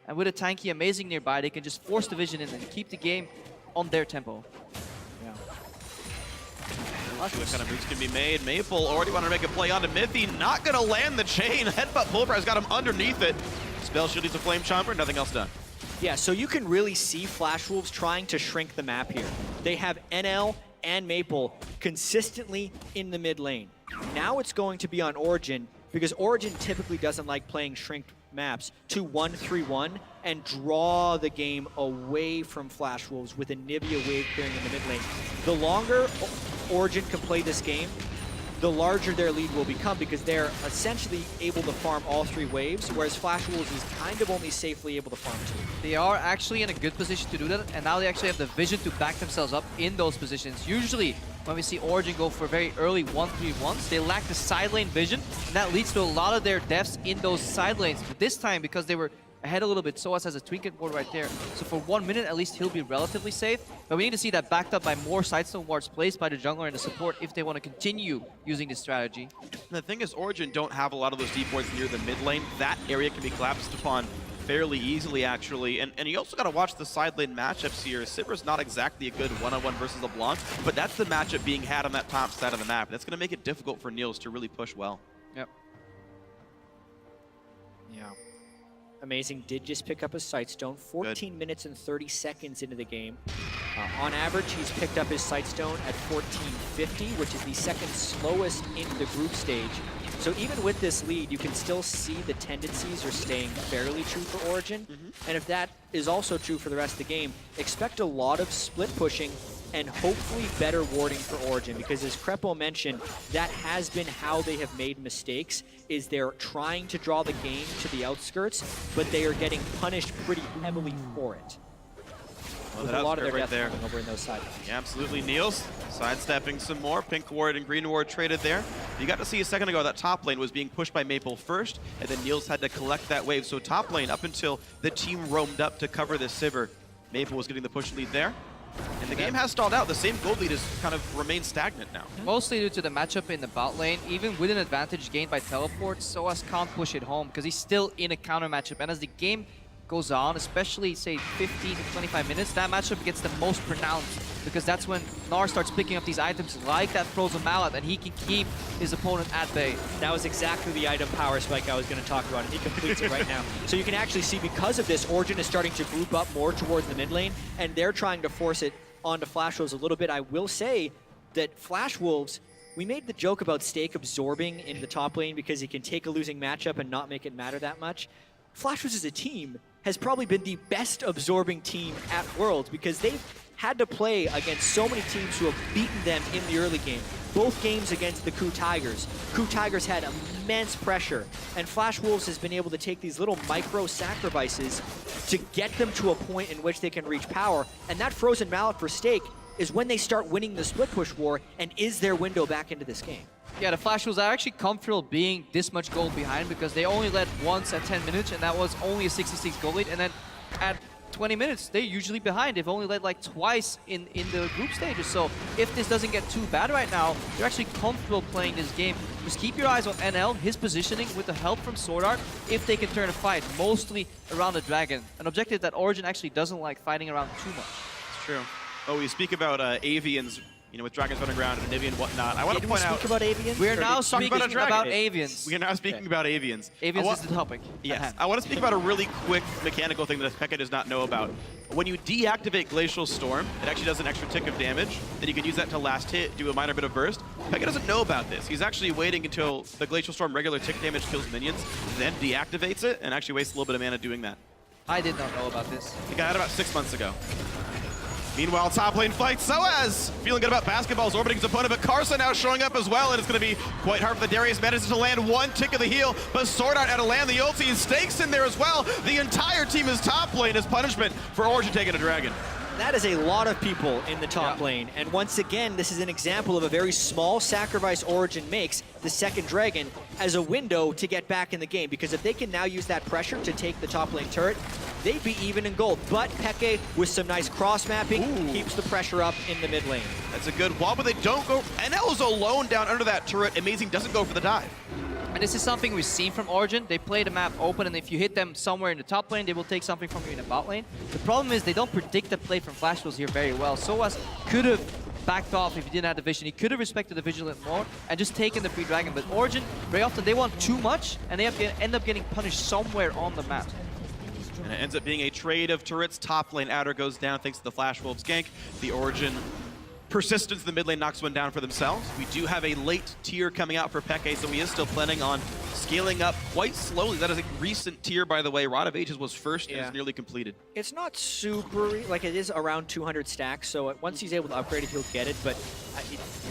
And with a tanky Amazing nearby, they can just force the vision in and keep the game on their tempo. What kind of moves can be made? Maple already wanted to make a play onto Mithy, not going to land the chain. Headbutt Pulverize got him underneath it. Spell Shield needs a Flame Chomper, nothing else done. Yeah, so you can really see Flash Wolves trying to shrink the map here. They have NL and Maple consistently in the mid lane. Now it's going to be on Origin, because Origin typically doesn't like playing shrink maps to 1-3-1 and draw the game away from Flash Wolves with a Nivea wave clearing in the mid lane. The longer Origin can play this game, the larger their lead will become because they're essentially able to farm all 3 waves, whereas Flash Wolves is kind of only safely able to farm 2. They are actually in a good position to do that, and now they actually have the vision to back themselves up in those positions. Usually, when we see Origin go for very early 1-3-1s, they lack the side lane vision, and that leads to a lot of their deaths in those side lanes. But this time, because they were ahead a little bit, Soaz has a trinket ward right there. So for 1 minute, at least he'll be relatively safe. But we need to see that backed up by more sidestone wards placed by the jungler and the support if they want to continue using this strategy. The thing is, Origin don't have a lot of those deep wards near the mid lane. That area can be collapsed upon fairly easily, actually. And you also got to watch the side lane matchups here. Sivir's not exactly a good one-on-one versus LeBlanc, but that's the matchup being had on that top side of the map. That's going to make it difficult for Niels to really push well. Yep. Yeah. Amazing did just pick up his Sightstone 14 minutes and 30 seconds into the game. On average, he's picked up his Sightstone at 14:50, which is the second slowest in the group stage. So even with this lead, you can still see the tendencies are staying fairly true for Origin. And if that is also true for the rest of the game, expect a lot of split pushing and hopefully better warding for Origin, because as Crepo mentioned, that has been how they have made mistakes, is they're trying to draw the game to the outskirts, but they are getting punished pretty heavily for it. Well, With a lot of their death coming over in those sides. Yeah, absolutely. Niels sidestepping some more. Pink ward and green ward traded there. You got to see a second ago that top lane was being pushed by Maple first, and then Niels had to collect that wave. So top lane, up until the team roamed up to cover the Sivir, Maple was getting the push lead there. And the game has stalled out. The same gold lead has kind of remained stagnant now. Mostly due to the matchup in the bot lane. Even with an advantage gained by teleport, Soaz can't push it home because he's still in a counter matchup. And as the game goes on, especially say 15 to 25 minutes, that matchup gets the most pronounced because that's when Gnar starts picking up these items like that Frozen Mallet, and he can keep his opponent at bay. That was exactly the item power spike I was going to talk about, and he completes it right now. So you can actually see, because of this, Origin is starting to group up more towards the mid lane, and they're trying to force it onto Flash Wolves a little bit. I will say that Flash Wolves, we made the joke about Stake absorbing in the top lane because he can take a losing matchup and not make it matter that much. Flash Wolves as a team has probably been the best absorbing team at Worlds because they've had to play against so many teams who have beaten them in the early game. Both games against the Coup Tigers. Coup Tigers had immense pressure, and Flash Wolves has been able to take these little micro sacrifices to get them to a point in which they can reach power, and that Frozen Mallet for Stake is when they start winning the split push war and is their window back into this game. Yeah, the Flash Wolves are actually comfortable being this much gold behind because they only led once at 10 minutes, and that was only a 66 gold lead. And then at 20 minutes, they're usually behind. They've only led like twice in the group stages. So if this doesn't get too bad right now, you're actually comfortable playing this game. Just keep your eyes on NL, his positioning with the help from Sword Art, if they can turn a fight, mostly around the Dragon. An objective that Origin actually doesn't like fighting around too much. It's true. Oh, we speak about Avians, you know, with dragons running around and Nivea and whatnot. I want to point out. Speak about Avians? We're now speaking about Avians. We are now speaking about Avians. Avians is the topic. Yes. I want to speak about a really quick mechanical thing that Pekka does not know about. When you deactivate Glacial Storm, it actually does an extra tick of damage. Then you can use that to last hit, do a minor bit of burst. Pekka doesn't know about this. He's actually waiting until the Glacial Storm regular tick damage kills minions, then deactivates it, and actually wastes a little bit of mana doing that. I did not know about this. He got it about 6 months ago. Meanwhile, top lane fight, Soaz feeling good about basketballs orbiting his opponent, but Carson now showing up as well, and it's going to be quite hard for the Darius manages to land one tick of the heel, but Sword Art out to land the ulti, and Stakes in there as well. The entire team is top lane as punishment for Origin taking a dragon. That is a lot of people in the top lane, and once again, this is an example of a very small sacrifice Origin makes, the second dragon, as a window to get back in the game, because if they can now use that pressure to take the top lane turret, they'd be even in gold. But Peke, with some nice cross-mapping, keeps the pressure up in the mid lane. That's a good wall, but they don't go. NL is alone down under that turret. Amazing doesn't go for the dive. And this is something we've seen from Origin. They play the map open, and if you hit them somewhere in the top lane, they will take something from you in the bot lane. The problem is they don't predict the play from Flash Wolves here very well. Soaz could have backed off if he didn't have the vision. He could have respected the Vigilant more and just taken the free dragon. But Origin, very often they want too much, and they have to end up getting punished somewhere on the map. And it ends up being a trade of turrets. Top lane outer goes down thanks to the Flash Wolves gank. The Origin persistence in the mid lane knocks one down for themselves. We do have a late tier coming out for Peke, so he is still planning on scaling up quite slowly. That is a recent tier, by the way. Rod of Ages was first and is nearly completed. It's not super, like it is around 200 stacks, so once he's able to upgrade it, he'll get it, but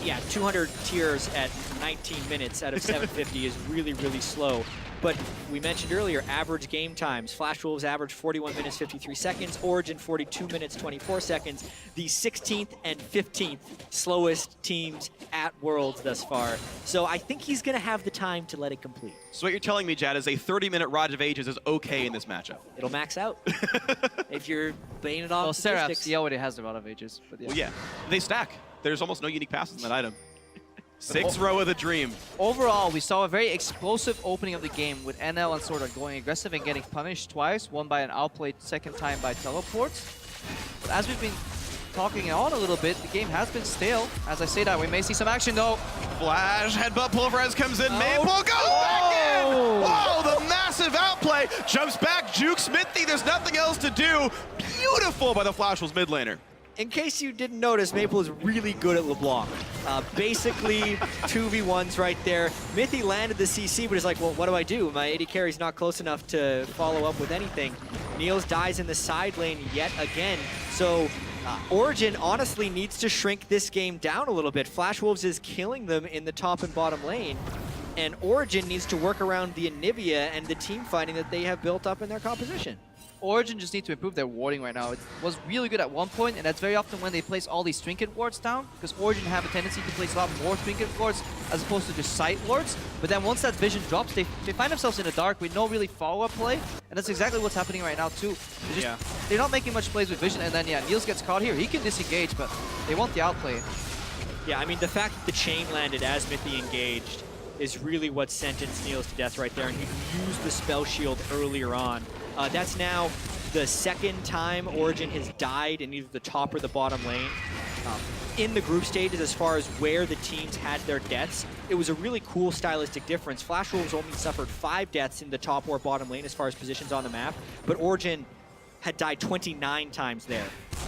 yeah, 200 tiers at 19 minutes out of 750 is really, really slow. But we mentioned earlier, average game times. Flash Wolves average 41 minutes, 53 seconds. Origin, 42 minutes, 24 seconds. The 16th and 15th slowest teams at Worlds thus far. So I think he's going to have the time to let it complete. So what you're telling me, Jad, is a 30-minute Rod of Ages is okay in this matchup? It'll max out. If you're playing it off Well, statistics. Seraphs, he already has a lot of ages. But yeah. Well, yeah, they stack. There's almost no unique passes in that item. 6 row of the dream. Overall, we saw a very explosive opening of the game with NL and Sword Art going aggressive and getting punished twice, one by an outplay, second time by teleports. But as we've been talking on a little bit, the game has been stale. As I say that, we may see some action though. Flash, headbutt, pulverize comes in, Maple goes back in! Whoa, the massive outplay, jumps back, Juke Smithy, there's nothing else to do. Beautiful by the Flash Wolves mid laner. In case you didn't notice, Maple is really good at LeBlanc. Basically, 2v1s right there. Mithy landed the CC, but he's like, well, what do I do? My AD carry's not close enough to follow up with anything. Niels dies in the side lane yet again. So Origin honestly needs to shrink this game down a little bit. Flash Wolves is killing them in the top and bottom lane. And Origin needs to work around the Anivia and the team fighting that they have built up in their composition. Origin just need to improve their warding right now. It was really good at one point, and that's very often when they place all these trinket wards down, because Origin have a tendency to place a lot more trinket wards as opposed to just sight wards. But then once that vision drops, they find themselves in the dark with no really follow-up play, and that's exactly what's happening right now too. They're not making much plays with vision, and then yeah, Niels gets caught here. He can disengage, but they want the outplay. Yeah, I mean, the fact that the chain landed as Mithy engaged is really what sentenced Niels to death right there, and he used the spell shield earlier on. That's now the second time Origin has died in either the top or the bottom lane. In the group stages, as far as where the teams had their deaths, it was a really cool stylistic difference. Flash Wolves only suffered 5 deaths in the top or bottom lane as far as positions on the map, but Origin had died 29 times there.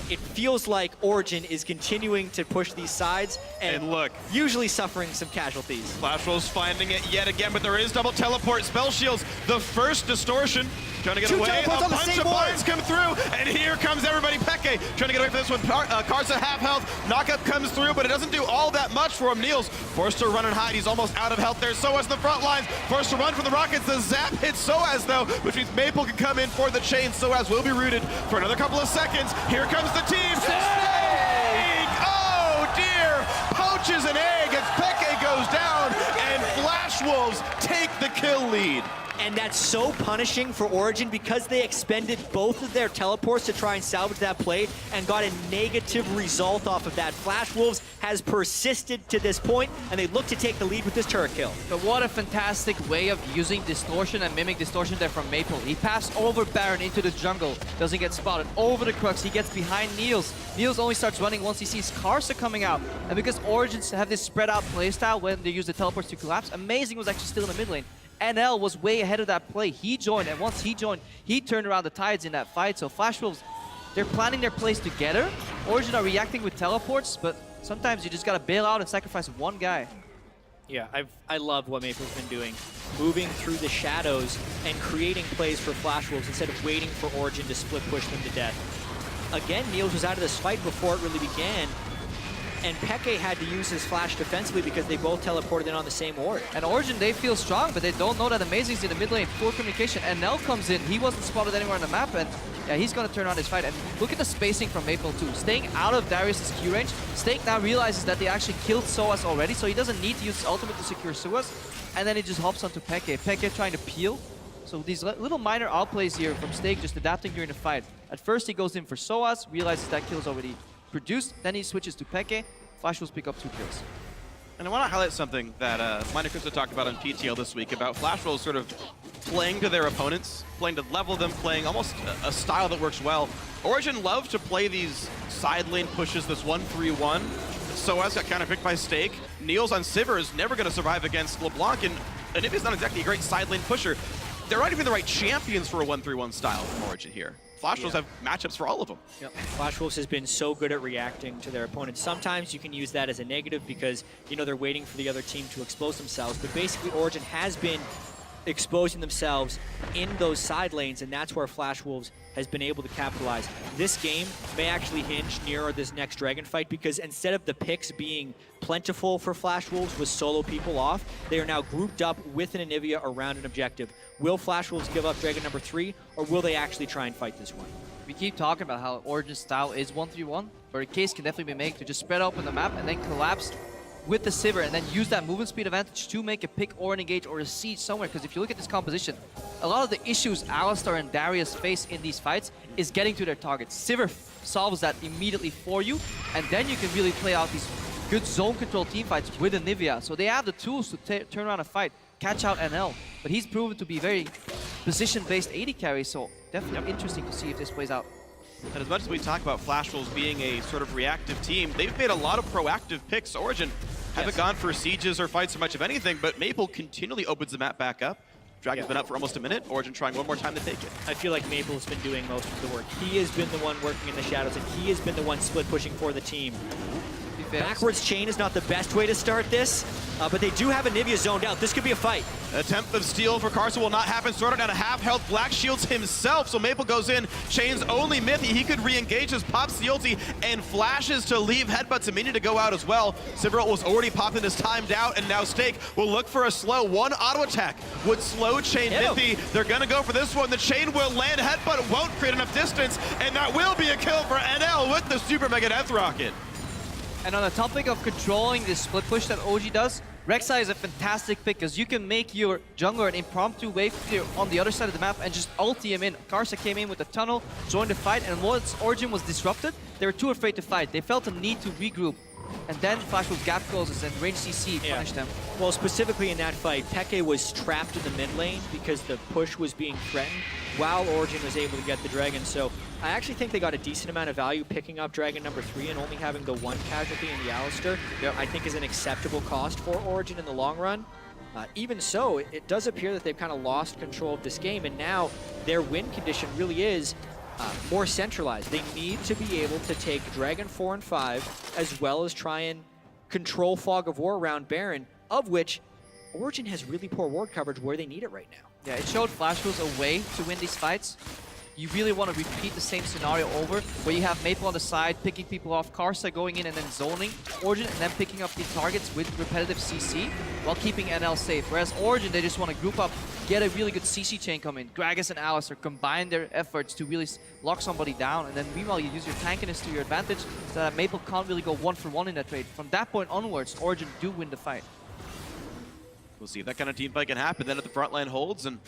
It feels like Origin is continuing to push these sides and look, usually suffering some casualties. Flash Wolves finding it yet again, but there is double teleport, spell shields, the first distortion. Trying to get away, a bunch of bars come through, and here comes everybody. Peke trying to get away from this one. Karsa half health, knockup comes through, but it doesn't do all that much for him. Niels forced to run and hide, he's almost out of health there. Soaz in the front lines, forced to run from the rockets. The zap hits Soaz though, which means Maple can come in for the chain. Soaz will be rooted for another couple of seconds. Here comes the team. Snake! Oh dear! Poaches an egg as Peke goes down, and Flash Wolves take the kill lead. And that's so punishing for Origin because they expended both of their teleports to try and salvage that play and got a negative result off of that. Flash Wolves has persisted to this point, and they look to take the lead with this turret kill. But what a fantastic way of using distortion and mimic distortion there from Maple. He passed over Baron into the jungle, doesn't get spotted. Over the Crux, he gets behind Niels. Niels only starts running once he sees Karsa coming out. And because Origins have this spread out playstyle when they use the teleports to collapse, Amazing was actually still in the mid lane. NL was way ahead of that play. He joined, and once he joined, he turned around the tides in that fight. So Flash Wolves, they're planning their plays together. Origin are reacting with teleports, but sometimes you just gotta bail out and sacrifice one guy. Yeah, I love what Maple's been doing. Moving through the shadows and creating plays for Flash Wolves instead of waiting for Origin to split push them to death. Again, Niels was out of this fight before it really began. And Peke had to use his flash defensively because they both teleported in on the same ward. And Origin, they feel strong, but they don't know that Amazing's in the mid lane. Poor communication. And Nell comes in. He wasn't spotted anywhere on the map, and yeah, he's going to turn on his fight. And look at the spacing from Maple too. Staying out of Darius' Q range. Stake now realizes that they actually killed Soaz already, so he doesn't need to use his ultimate to secure Soaz. And then he just hops onto Peke. Peke trying to peel. So these little minor outplays here from Stake just adapting during the fight. At first he goes in for Soaz, realizes that kill is already produced. Then he switches to Peke. Flash Wolves pick up 2 kills. And I want to highlight something that Minor Crypto talked about on PTL this week about Flash Wolves sort of playing to their opponents, playing to level them, playing almost a style that works well. Origin love to play these side lane pushes, this 1-3-1. Soaz got kind of picked by Stake. Niels on Sivir is never going to survive against LeBlanc, and Anivia's not exactly a great side lane pusher. they're not even the right champions for a 1-3-1 style from Origin here. Flash Wolves have matchups for all of them. Yep. Flash Wolves has been so good at reacting to their opponents. Sometimes you can use that as a negative because, you know, they're waiting for the other team to expose themselves. But basically, Origin has been exposing themselves in those side lanes, and that's where Flash Wolves has been able to capitalize. This game may actually hinge near this next Dragon fight because instead of the picks being plentiful for Flash Wolves with solo people off, they are now grouped up with an Anivia around an objective. Will Flash Wolves give up Dragon number 3, or will they actually try and fight this one? We keep talking about how Origin's style is 1-3-1, but a case can definitely be made to just spread open the map and then collapse with the Sivir and then use that movement speed advantage to make a pick or an engage or a siege somewhere. Because if you look at this composition, a lot of the issues Alistar and Darius face in these fights is getting to their targets. Sivir solves that immediately for you, and then you can really play out these good zone control team fights with Anivia. So they have the tools to turn around a fight, catch out NL. But he's proven to be very position-based AD carry, so definitely interesting to see if this plays out. And as much as we talk about Flash Wolves being a sort of reactive team, they've made a lot of proactive picks. Origin haven't gone for sieges or fights or much of anything, but Maple continually opens the map back up. Dragon's been up for almost a minute. Origin trying one more time to take it. I feel like Maple has been doing most of the work. He has been the one working in the shadows, and he has been the one split pushing for the team. Backwards chain is not the best way to start this, but they do have Anivia zoned out. This could be a fight. Attempt of steal for Carson will not happen. Sorted down a half health. Black shields himself, so Maple goes in. Chains only Mythy. He could re-engage his pops the ulti and flashes to leave headbutts immediate to go out as well. Sivir was already popping his timed out, and now Stake will look for a slow. One auto attack would slow Chain Mythy. They're gonna go for this one. The chain will land. Headbutt won't create enough distance, and that will be a kill for NL with the Super Mega Death Rocket. And on the topic of controlling this split push that OG does, Rek'Sai is a fantastic pick because you can make your jungler an impromptu wave clear on the other side of the map and just ulti him in. Karsa came in with the tunnel, joined the fight, and once Origin was disrupted, they were too afraid to fight. They felt a need to regroup. And then Flash Wolves gap closes and range CC punished them. Well, specifically in that fight, Peke was trapped in the mid lane because the push was being threatened while Origin was able to get the Dragon. So I actually think they got a decent amount of value picking up Dragon number 3 and only having the one casualty in the Alistar. I think is an acceptable cost for Origin in the long run. Even so, it does appear that they've kind of lost control of this game, and now their win condition really is more centralized. They need to be able to take Dragon 4 and 5, as well as try and control Fog of War around Baron, of which Origin has really poor ward coverage where they need it right now. Yeah, it showed Flash Wolves a way to win these fights. You really want to repeat the same scenario over, where you have Maple on the side, picking people off, Karsa going in and then zoning Origin, and then picking up the targets with repetitive CC, while keeping NL safe. Whereas Origin, they just want to group up, get a really good CC chain coming. Gragas and Alistar combine their efforts to really lock somebody down, and then meanwhile you use your tankiness to your advantage, so that Maple can't really go 1-for-1 in that trade. From that point onwards, Origin do win the fight. We'll see if that kind of team fight can happen. Then at the front line holds, and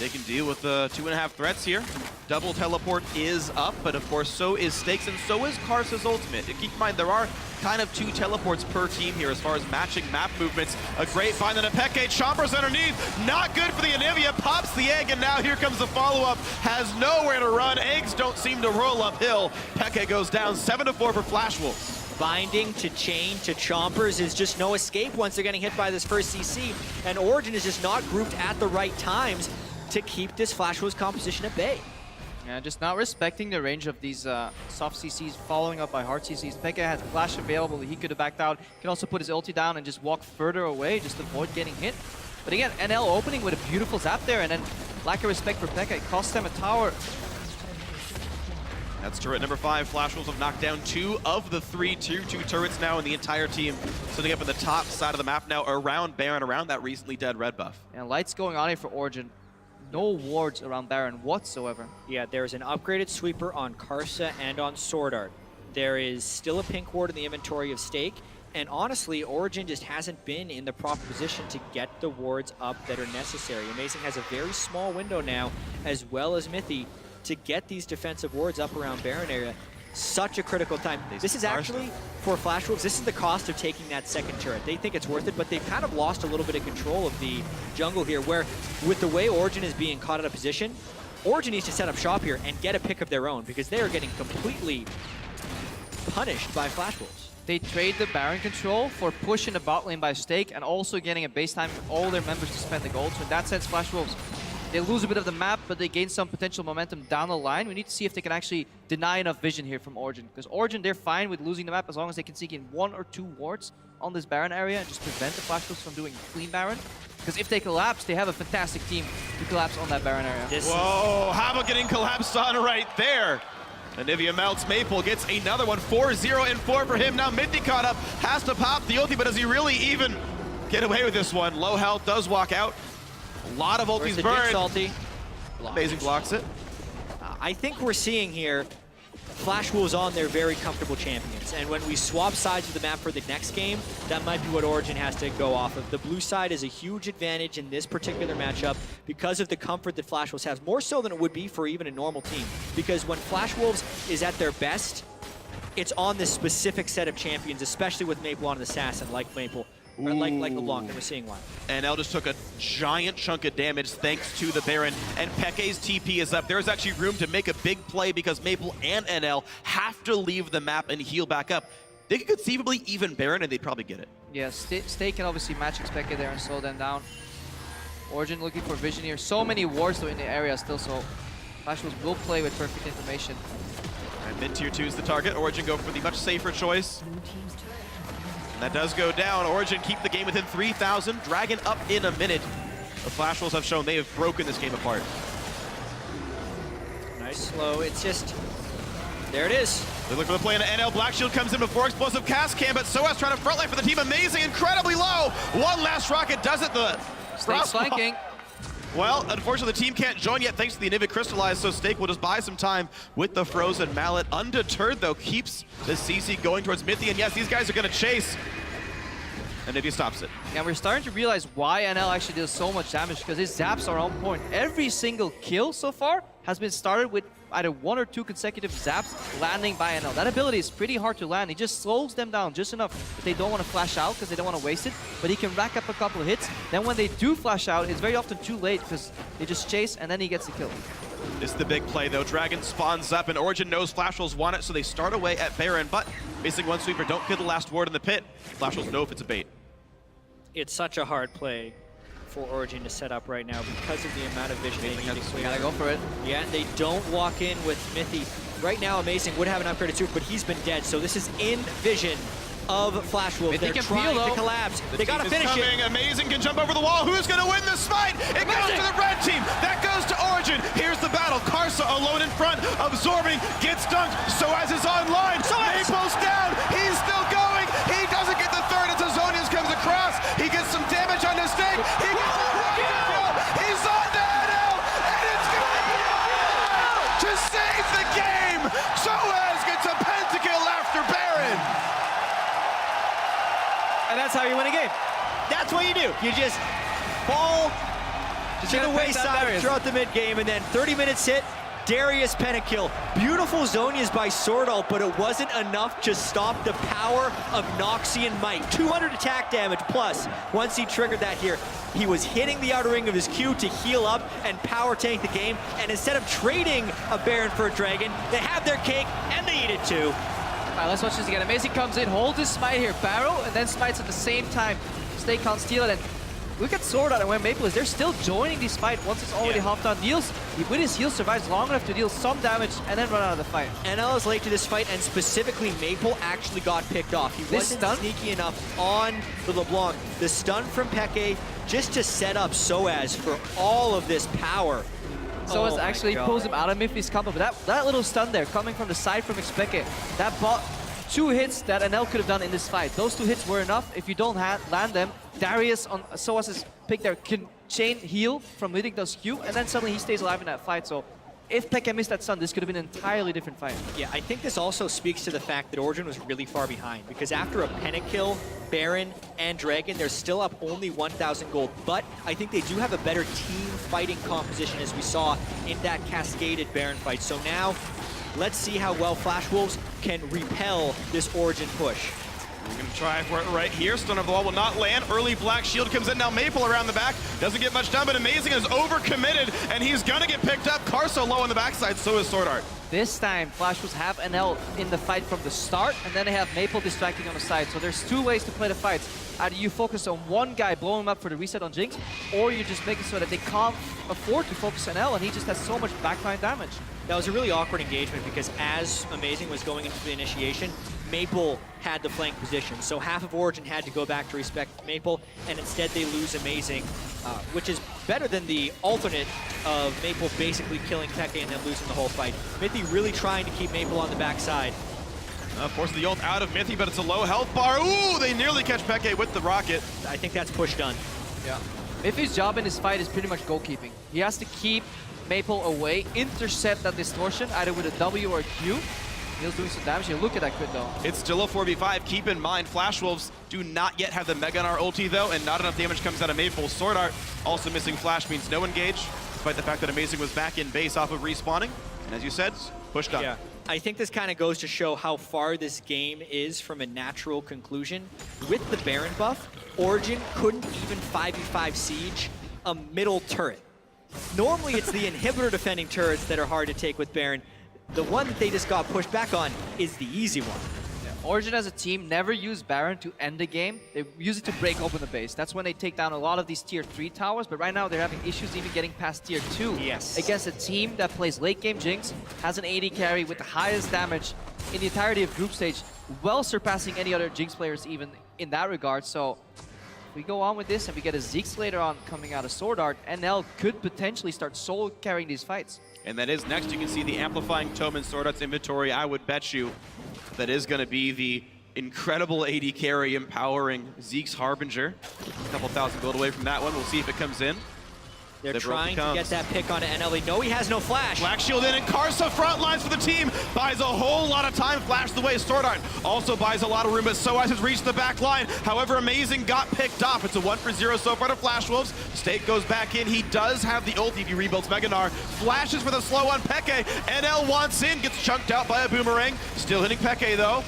they can deal with the 2.5 threats here. Double teleport is up, but of course so is Stakes, and so is Karsa's ultimate. And keep in mind, there are kind of 2 teleports per team here as far as matching map movements. A great find on a Peke. Chompers underneath. Not good for the Anivia. Pops the egg, and now here comes the follow-up. Has nowhere to run. Eggs don't seem to roll uphill. Peke goes down 7-4 for Flash Wolves. Binding to chain to Chompers is just no escape once they're getting hit by this first CC, and Origin is just not grouped at the right times to keep this Flash Wolves composition at bay. Yeah, just not respecting the range of these soft CCs, following up by hard CCs. Peke has flash available, he could have backed out. He can also put his ulti down and just walk further away, just avoid getting hit. But again, NL opening with a beautiful zap there, and then lack of respect for Peke. It cost them a tower. That's turret number 5. Flash Wolves have knocked down 2 of the 3 2 turrets now, and the entire team sitting up in the top side of the map now around Baron, around that recently dead red buff. And lights going on here for Origin. No wards around Baron whatsoever. Yeah, there's an upgraded sweeper on Karsa and on Sword Art. There is still a pink ward in the inventory of Stake, and honestly, Origin just hasn't been in the proper position to get the wards up that are necessary. Amazing has a very small window now, as well as Mythy, to get these defensive wards up around Baron area. Such a critical time. This is actually, for Flash Wolves, this is the cost of taking that second turret. They think it's worth it, but they've kind of lost a little bit of control of the jungle here, where with the way Origin is being caught out of position, Origin needs to set up shop here and get a pick of their own, because they are getting completely punished by Flash Wolves. They trade the Baron control for push in the bot lane by Stake, and also getting a base time for all their members to spend the gold. So in that sense, Flash Wolves They lose a bit of the map, but they gain some potential momentum down the line. We need to see if they can actually deny enough vision here from Origin. Because Origin, they're fine with losing the map as long as they can sneak in 1 or 2 wards on this Baron area and just prevent the Flash Wolves from doing clean Baron. Because if they collapse, they have a fantastic team to collapse on that Baron area. Whoa, Hava getting collapsed on right there. Anivia melts Maple, gets another one. 4-0 and 4 for him. Now Minty caught up, has to pop the ulti, but does he really even get away with this one? Low health, does walk out. A lot of ultis burned. Salty. Amazing blocks it. I think we're seeing here Flash Wolves on their very comfortable champions. And when we swap sides of the map for the next game, that might be what Origin has to go off of. The blue side is a huge advantage in this particular matchup because of the comfort that Flash Wolves has, more so than it would be for even a normal team. Because when Flash Wolves is at their best, it's on this specific set of champions, especially with Maple on an assassin like Maple. Or like LeBlanc that we're seeing one. And NL just took a giant chunk of damage thanks to the Baron, and Peke's TP is up. There's actually room to make a big play because Maple and NL have to leave the map and heal back up. They could conceivably even Baron and they'd probably get it. Yeah, Stay can obviously match Expected there and slow them down. Origin looking for vision here. So many wards though in the area still, so Flash Wolves will play with perfect information. And mid tier 2 is the target. Origin go for the much safer choice. That does go down. Origin keep the game within 3,000. Dragon up in a minute. The Flash Wolves have shown they have broken this game apart. Nice slow. It's just, there it is. They look for the play into NL. Black Shield comes in before explosive cast cam, but Soas trying to frontline for the team. Amazing, incredibly low. One last rocket does it. The Steak's flanking. Well, unfortunately, the team can't join yet thanks to the Anivia Crystallize, so Stake will just buy some time with the Frozen Mallet. Undeterred, though, keeps the CC going towards Mithy, and yes, these guys are going to chase. Anivia stops it. Yeah, we're starting to realize why NL actually does so much damage, because his zaps are on point. Every single kill so far has been started with either 1 or 2 consecutive zaps landing by NL. That ability is pretty hard to land. He just slows them down just enough that they don't want to flash out because they don't want to waste it, but he can rack up a couple of hits. Then when they do flash out, it's very often too late because they just chase and then he gets the kill. This is the big play, though. Dragon spawns up, and Origin knows Flash Wolves want it, so they start away at Baron, but missing one sweeper, don't kill the last ward in the pit. Flash Wolves know if it's a bait. It's such a hard play for Origin to set up right now because of the amount of vision they need to clear. Gotta go for it. Yeah, they don't walk in with Mithy. Right now, Amazing would have an upgraded suit, but he's been dead, so this is in vision of Flash Wolves. They're trying to collapse. They gotta finish it. Amazing can jump over the wall. Who's gonna win this fight? It goes to the red team. That goes to Origin. Here's the battle. Karsa alone in front, absorbing, gets dunked. Soaz is online. Maple's down. He's still going. He doesn't get the third as Azonius comes across. He gets some damage on his stake. He gets a kill. He's on to NL, and it's gonna be to save the game. Soaz gets a pentakill after Baron. And that's how you win a game. That's what you do. You just fall to the wayside throughout the mid-game, and then 30 minutes hit, Darius pentakill. Beautiful Zonias by Sword Ult, but it wasn't enough to stop the power of Noxian Might. 200 attack damage plus. Once he triggered that here, he was hitting the outer ring of his Q to heal up and power tank the game, and instead of trading a Baron for a Dragon, they have their cake, and they eat it too. All right, let's watch this again. Amazing comes in, holds his smite here, barrel, and then smites at the same time. Stay can't steal it, and look at Sword Art and where Maple is. They're still joining this fight once it's already half done. Deals, with his heal, survives long enough to deal some damage and then run out of the fight. NL is late to this fight, and specifically Maple actually got picked off. He wasn't sneaky enough on the LeBlanc. The stun from Peke just to set up Soaz for all of this power. Soaz actually pulls him out of Miffy's combo, but that little stun there coming from the side from Expected, that bought 2 hits that NL could have done in this fight. Those 2 hits were enough. If you don't land them, Darius on Soaz's pick there can chain heal from hitting those Q, and then suddenly he stays alive in that fight. So if Peke missed that stun, this could have been an entirely different fight. Yeah, I think this also speaks to the fact that Origin was really far behind, because after a pentakill, Baron, and Dragon, they're still up only 1,000 gold, but I think they do have a better team fighting composition as we saw in that cascaded Baron fight. So now, let's see how well Flash Wolves can repel this Origin push. We're going to try for it right here. Stone of the Wall will not land. Early Black Shield comes in. Now Maple around the back. Doesn't get much done, but Amazing is overcommitted, and he's going to get picked up. Carso low on the backside, so is Sword Art. This time, Flash Wolves have NL in the fight from the start, and then they have Maple distracting on the side. So there's two ways to play the fights. Either you focus on one guy, blow him up for the reset on Jinx, or you just make it so that they can't afford to focus on NL, and he just has so much backline damage. That was a really awkward engagement because as Amazing was going into the initiation, Maple had the flank position. So half of Origin had to go back to respect Maple, and instead they lose Amazing, which is better than the alternate of Maple basically killing Peke and then losing the whole fight. Mithy really trying to keep Maple on the backside. Forcing the ult out of Mithy, but it's a low health bar. Ooh, they nearly catch Peke with the rocket. I think that's push done. Yeah. Mithy's job in this fight is pretty much goalkeeping. He has to keep Maple away, intercept that distortion, either with a W or a Q. Neil's doing some damage here. Look at that crit though. It's still a 4v5. Keep in mind, Flash Wolves do not yet have the Mega on our ulti though, and not enough damage comes out of Maple. Sword Art also missing Flash means no engage, despite the fact that Amazing was back in base off of respawning. And as you said, push done. Yeah. I think this kind of goes to show how far this game is from a natural conclusion. With the Baron buff, Origin couldn't even 5v5 siege a middle turret. Normally it's the inhibitor defending turrets that are hard to take with Baron. The one that they just got pushed back on is the easy one. Yeah. Origin as a team never use Baron to end the game. They use it to break open the base. That's when they take down a lot of these tier 3 towers, but right now they're having issues even getting past tier 2. Yes. Against a team that plays late game Jinx, has an AD carry with the highest damage in the entirety of group stage, well surpassing any other Jinx players even in that regard. So we go on with this and we get a Zeke's later on coming out of Sword Art, NL could potentially start solo carrying these fights. And that is next. You can see the Amplifying Tome in Sword Art's inventory. I would bet you that is going to be the incredible AD carry empowering Zeke's Harbinger. A couple thousand gold away from that one. We'll see if it comes in. They're trying to get that pick onto NL. They know he has no flash. Black Shield in, and Karsa front lines for the team. Buys a whole lot of time. Flash the way. Sword Art also buys a lot of room, but Soaz has reached the back line. However, Amazing got picked off. It's a 1-for-0 so far to Flash Wolves. Stake goes back in. He does have the ult if he rebuilds Meganar. Flashes for the slow on Peke. NL wants in. Gets chunked out by a boomerang. Still hitting Peke, though.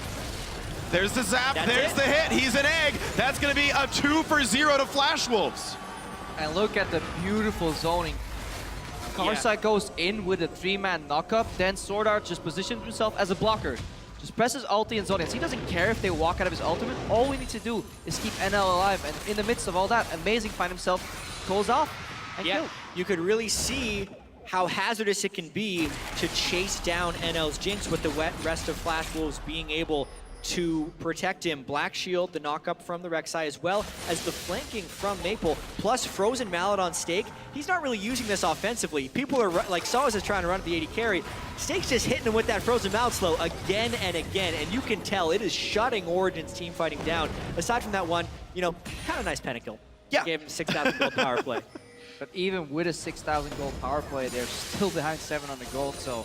There's the zap. There's the hit. He's an egg. That's going to be a 2-for-0 to Flash Wolves. And look at the beautiful zoning. Karsa goes in with a 3-man knockup, then Sword Art just positions himself as a blocker. Just presses ulti and Zonias. He doesn't care if they walk out of his ultimate. All we need to do is keep NL alive. And in the midst of all that, Amazing find himself, goes off and killed. You could really see how hazardous it can be to chase down NL's Jinx with the rest of Flash Wolves being able to protect him. Black Shield, the knock-up from the Rek'Sai, as well as the flanking from Maple, plus Frozen Mallet on Stake. He's not really using this offensively. People are, like Saws is trying to run at the AD carry. Stake's just hitting him with that Frozen Mallet slow again and again, and you can tell it is shutting Origin's team fighting down. Aside from that one, you know, kind of nice pentakill. Yeah. Gave him 6,000 gold power play. But even with a 6,000 gold power play, they're still behind 700 gold, so...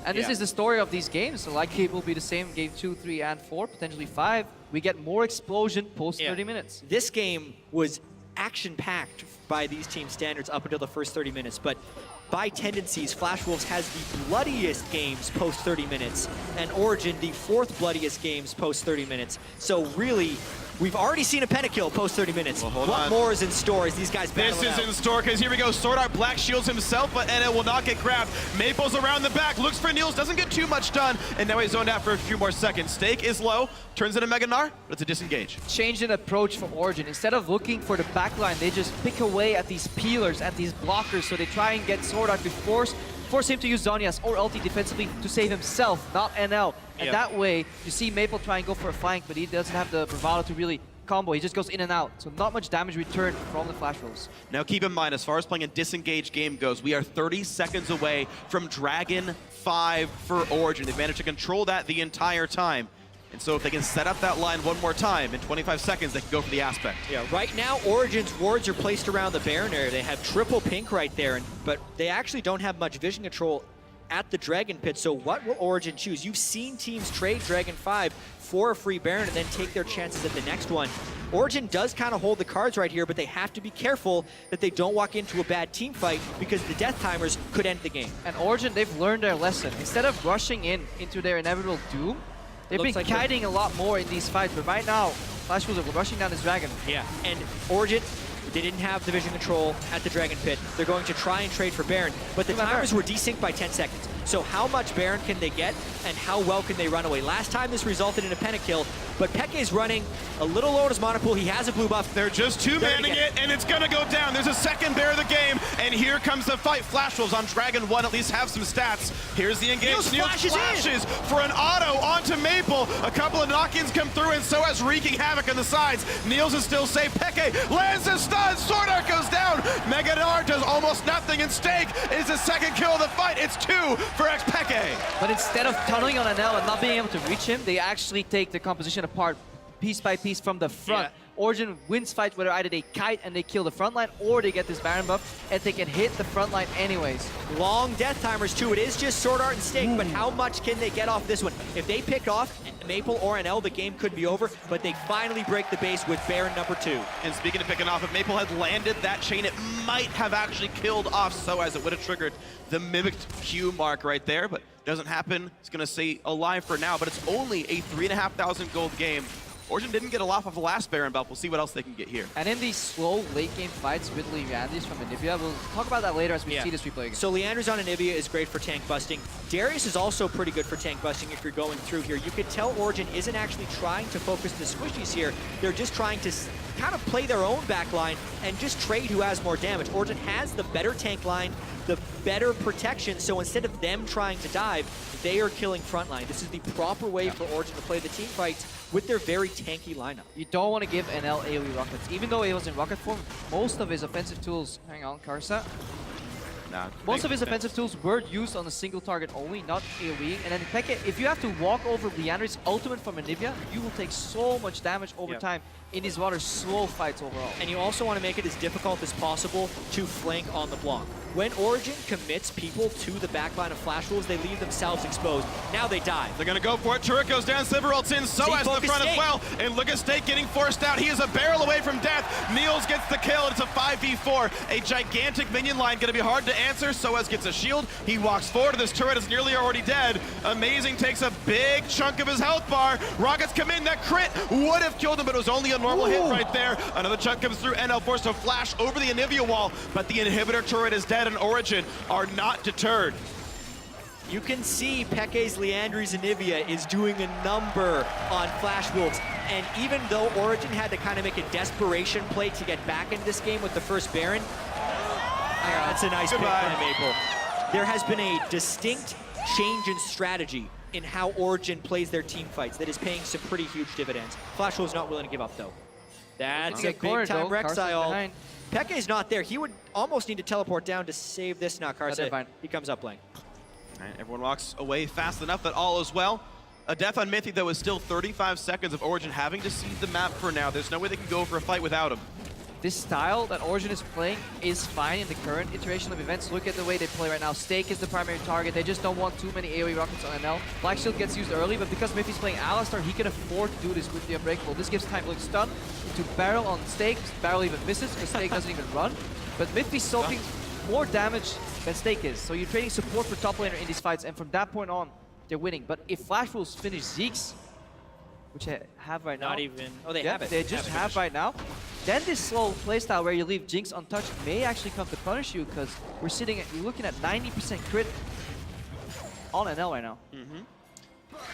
And this is the story of these games, so likely it will be the same game 2, 3, and 4, potentially 5. We get more explosion post 30 minutes. This game was action-packed by these team standards up until the first 30 minutes, but by tendencies, Flash Wolves has the bloodiest games post 30 minutes, and Origin the 4th bloodiest games post 30 minutes. So really, we've already seen a pentakill post 30 minutes. Well, what more is in store as these guys battle This is in store, because here we go. Sword Art Black Shields himself, but NL will not get grabbed. Maple's around the back, looks for Niels, doesn't get too much done, and now he's zoned out for a few more seconds. Stake is low, turns into Meganar, but it's a disengage. Change in approach from Origin. Instead of looking for the backline, they just pick away at these peelers, at these blockers, so they try and get Sword Art to force him to use Zonias or ulti defensively to save himself, not NL. And that way, you see Maple try and go for a flank, but he doesn't have the bravado to really combo. He just goes in and out, so not much damage returned from the Flash Wolves. Now keep in mind, as far as playing a disengaged game goes, we are 30 seconds away from Dragon 5 for Origin. They've managed to control that the entire time. And so if they can set up that line one more time, in 25 seconds, they can go for the aspect. Yeah, right now, Origin's wards are placed around the Baron area. They have triple pink right there, but they actually don't have much vision control at the Dragon Pit, so what will Origin choose? You've seen teams trade Dragon 5 for a free Baron and then take their chances at the next one. Origin does kind of hold the cards right here, but they have to be careful that they don't walk into a bad team fight because the death timers could end the game. And Origin, they've learned their lesson. Instead of rushing into their inevitable doom, They've been Looks like kiting a lot more in these fights, but right now, Flash Wolves are rushing down this Dragon. Yeah, and Origin, they didn't have the vision control at the Dragon Pit. They're going to try and trade for Baron, but the timers were desynced by 10 seconds. So how much Baron can they get, and how well can they run away? Last time this resulted in a pentakill, but Peke's running a little low on his mana pool. He has a blue buff. They're just two-manning it, and it's gonna go down. There's a second bear of the game, and here comes the fight. Flash Wolves on Dragon 1 at least have some stats. Here's the engage. Niels flashes for an auto onto Maple. A couple of knock-ins come through, and so has wreaking havoc on the sides. Niels is still safe. Peke lands a stun. Sword Art goes down. Mega Dart does almost nothing, and Stake is the second kill of the fight. It's 2 for Peke. But instead of tunneling on Anel and not being able to reach him, they actually take the composition apart piece by piece from the front. Yeah. Origin wins fights whether either they kite and they kill the front line or they get this Baron buff and they can hit the front line anyways. Long death timers too. It is just Sword Art and Stake, but how much can they get off this one? If they pick off Maple or NL, the game could be over, but they finally break the base with Baron number 2. And speaking of picking off, if Maple had landed that chain, it might have actually killed off Soaz. It would have triggered the mimicked Q mark right there, but doesn't happen. It's gonna stay alive for now, but it's only a 3,500 gold game. Origin didn't get a lot off of the last Baron buff. We'll see what else they can get here. And in these slow late game fights with Leandris from Anivia, we'll talk about that later as we see this replay again. So Leandris on Anivia is great for tank busting. Darius is also pretty good for tank busting if you're going through here. You could tell Origin isn't actually trying to focus the squishies here. They're just trying to kind of play their own back line and just trade who has more damage. Origin has the better tank line, the better protection, so instead of them trying to dive, they are killing frontline. This is the proper way for Origin to play the team fights with their very tanky lineup. You don't want to give NL AoE rockets. Even though he was in rocket form, most of his offensive tools, hang on, Karsa. Most of his offensive tools were used on a single target only, not AoE. And then Peke, if you have to walk over Leandris' ultimate from Anivia, you will take so much damage over time in these rather slow fights overall. And you also want to make it as difficult as possible to flank on the block. When Origin commits people to the backline of Flash Wolves, they leave themselves exposed. Now they die. They're going to go for it. Turret goes down, Sliver ults in, so as the front as well. And look at Stake getting forced out. He is a barrel away from death. Niels gets the kill. It's a 5v4. A gigantic minion line going to be hard to answer. Soaz gets a shield. He walks forward. This turret is nearly already dead. Amazing takes a big chunk of his health bar. Rockets come in. That crit would have killed him, but it was only a normal hit right there. Another chunk comes through. NL forced to flash over the Anivia wall, but the inhibitor turret is dead, and Origin are not deterred. You can see Peke's Leandris Anivia is doing a number on Flash Wolves. And even though Origin had to kind of make a desperation play to get back into this game with the first Baron, that's a nice pick by Maple. There has been a distinct change in strategy in how Origin plays their team fights that is paying some pretty huge dividends. Flash Wolves not willing to give up though. That's a big time Rek'Sai. Peke is not there. He would almost need to teleport down to save this now. Karsa, he comes up lane. All right, everyone walks away fast enough that all is well. A death on Mythic, though, is still 35 seconds of Origin having to cede the map for now. There's no way they can go for a fight without him. This style that Origin is playing is fine in the current iteration of events. Look at the way they play right now. Stake is the primary target. They just don't want too many AoE rockets on NL. Black Shield gets used early, but because Miffy's playing Alistar, he can afford to do this with the Unbreakable. This gives time to stun, to barrel on Stake. Barrel even misses, because Stake doesn't even run. But Miffy's soaking more damage than Stake is. So you're trading support for top laner in these fights, and from that point on, they're winning. But if Flash Wolves finish Zeke's, which they have right now. Not even. Oh, they have it. They just have right now. Then this slow playstyle where you leave Jinx untouched may actually come to punish you, because you're looking at 90% crit on NL right now.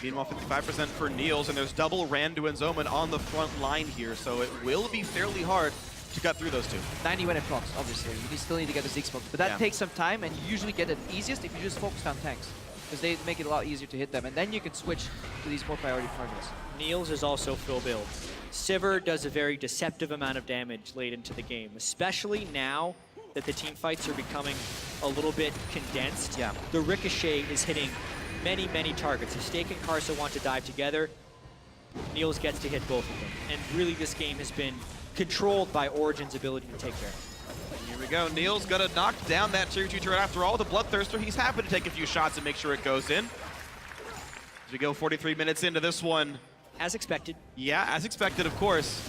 Meanwhile, 55% for Niels, and there's double Randu and Zoman on the front line here, so it will be fairly hard to cut through those two. 90 when it procs, obviously. You still need to get the Zeke smoke, but that takes some time, and you usually get it easiest if you just focus on tanks, because they make it a lot easier to hit them, and then you can switch to these more priority targets. Niels is also full build. Sivir does a very deceptive amount of damage late into the game, especially now that the team fights are becoming a little bit condensed. The Ricochet is hitting many, many targets. If Stake and Karsa want to dive together, Niels gets to hit both of them. And really, this game has been controlled by Origin's ability to take care. Here we go. Niels gonna knock down that tier 2 turret after all. The Bloodthirster, he's happy to take a few shots and make sure it goes in. As we go 43 minutes into this one. As expected. Yeah, as expected, of course.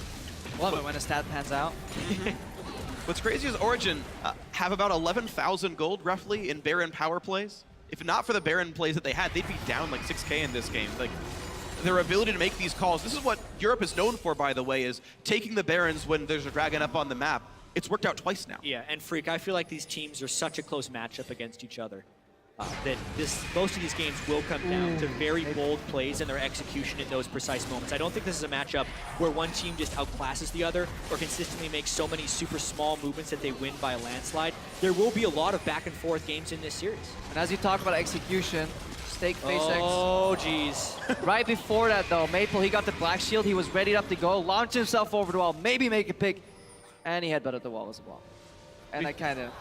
Love it when a stat pans out. What's crazy is Origin have about 11,000 gold, roughly, in Baron power plays. If not for the Baron plays that they had, they'd be down like 6K in this game. Like, their ability to make these calls. This is what Europe is known for, by the way, is taking the Barons when there's a Dragon up on the map. It's worked out twice now. Yeah, and Freak, I feel like these teams are such a close matchup against each other. That most of these games will come down to very bold plays and their execution in those precise moments. I don't think this is a matchup where one team just outclasses the other or consistently makes so many super small movements that they win by a landslide. There will be a lot of back and forth games in this series. And as you talk about execution, Stake face X. Oh, jeez. Right before that, though, Maple, he got the Black Shield. He was ready up to go, launched himself over the wall, maybe make a pick, and he headbutted the wall as well. And I kind of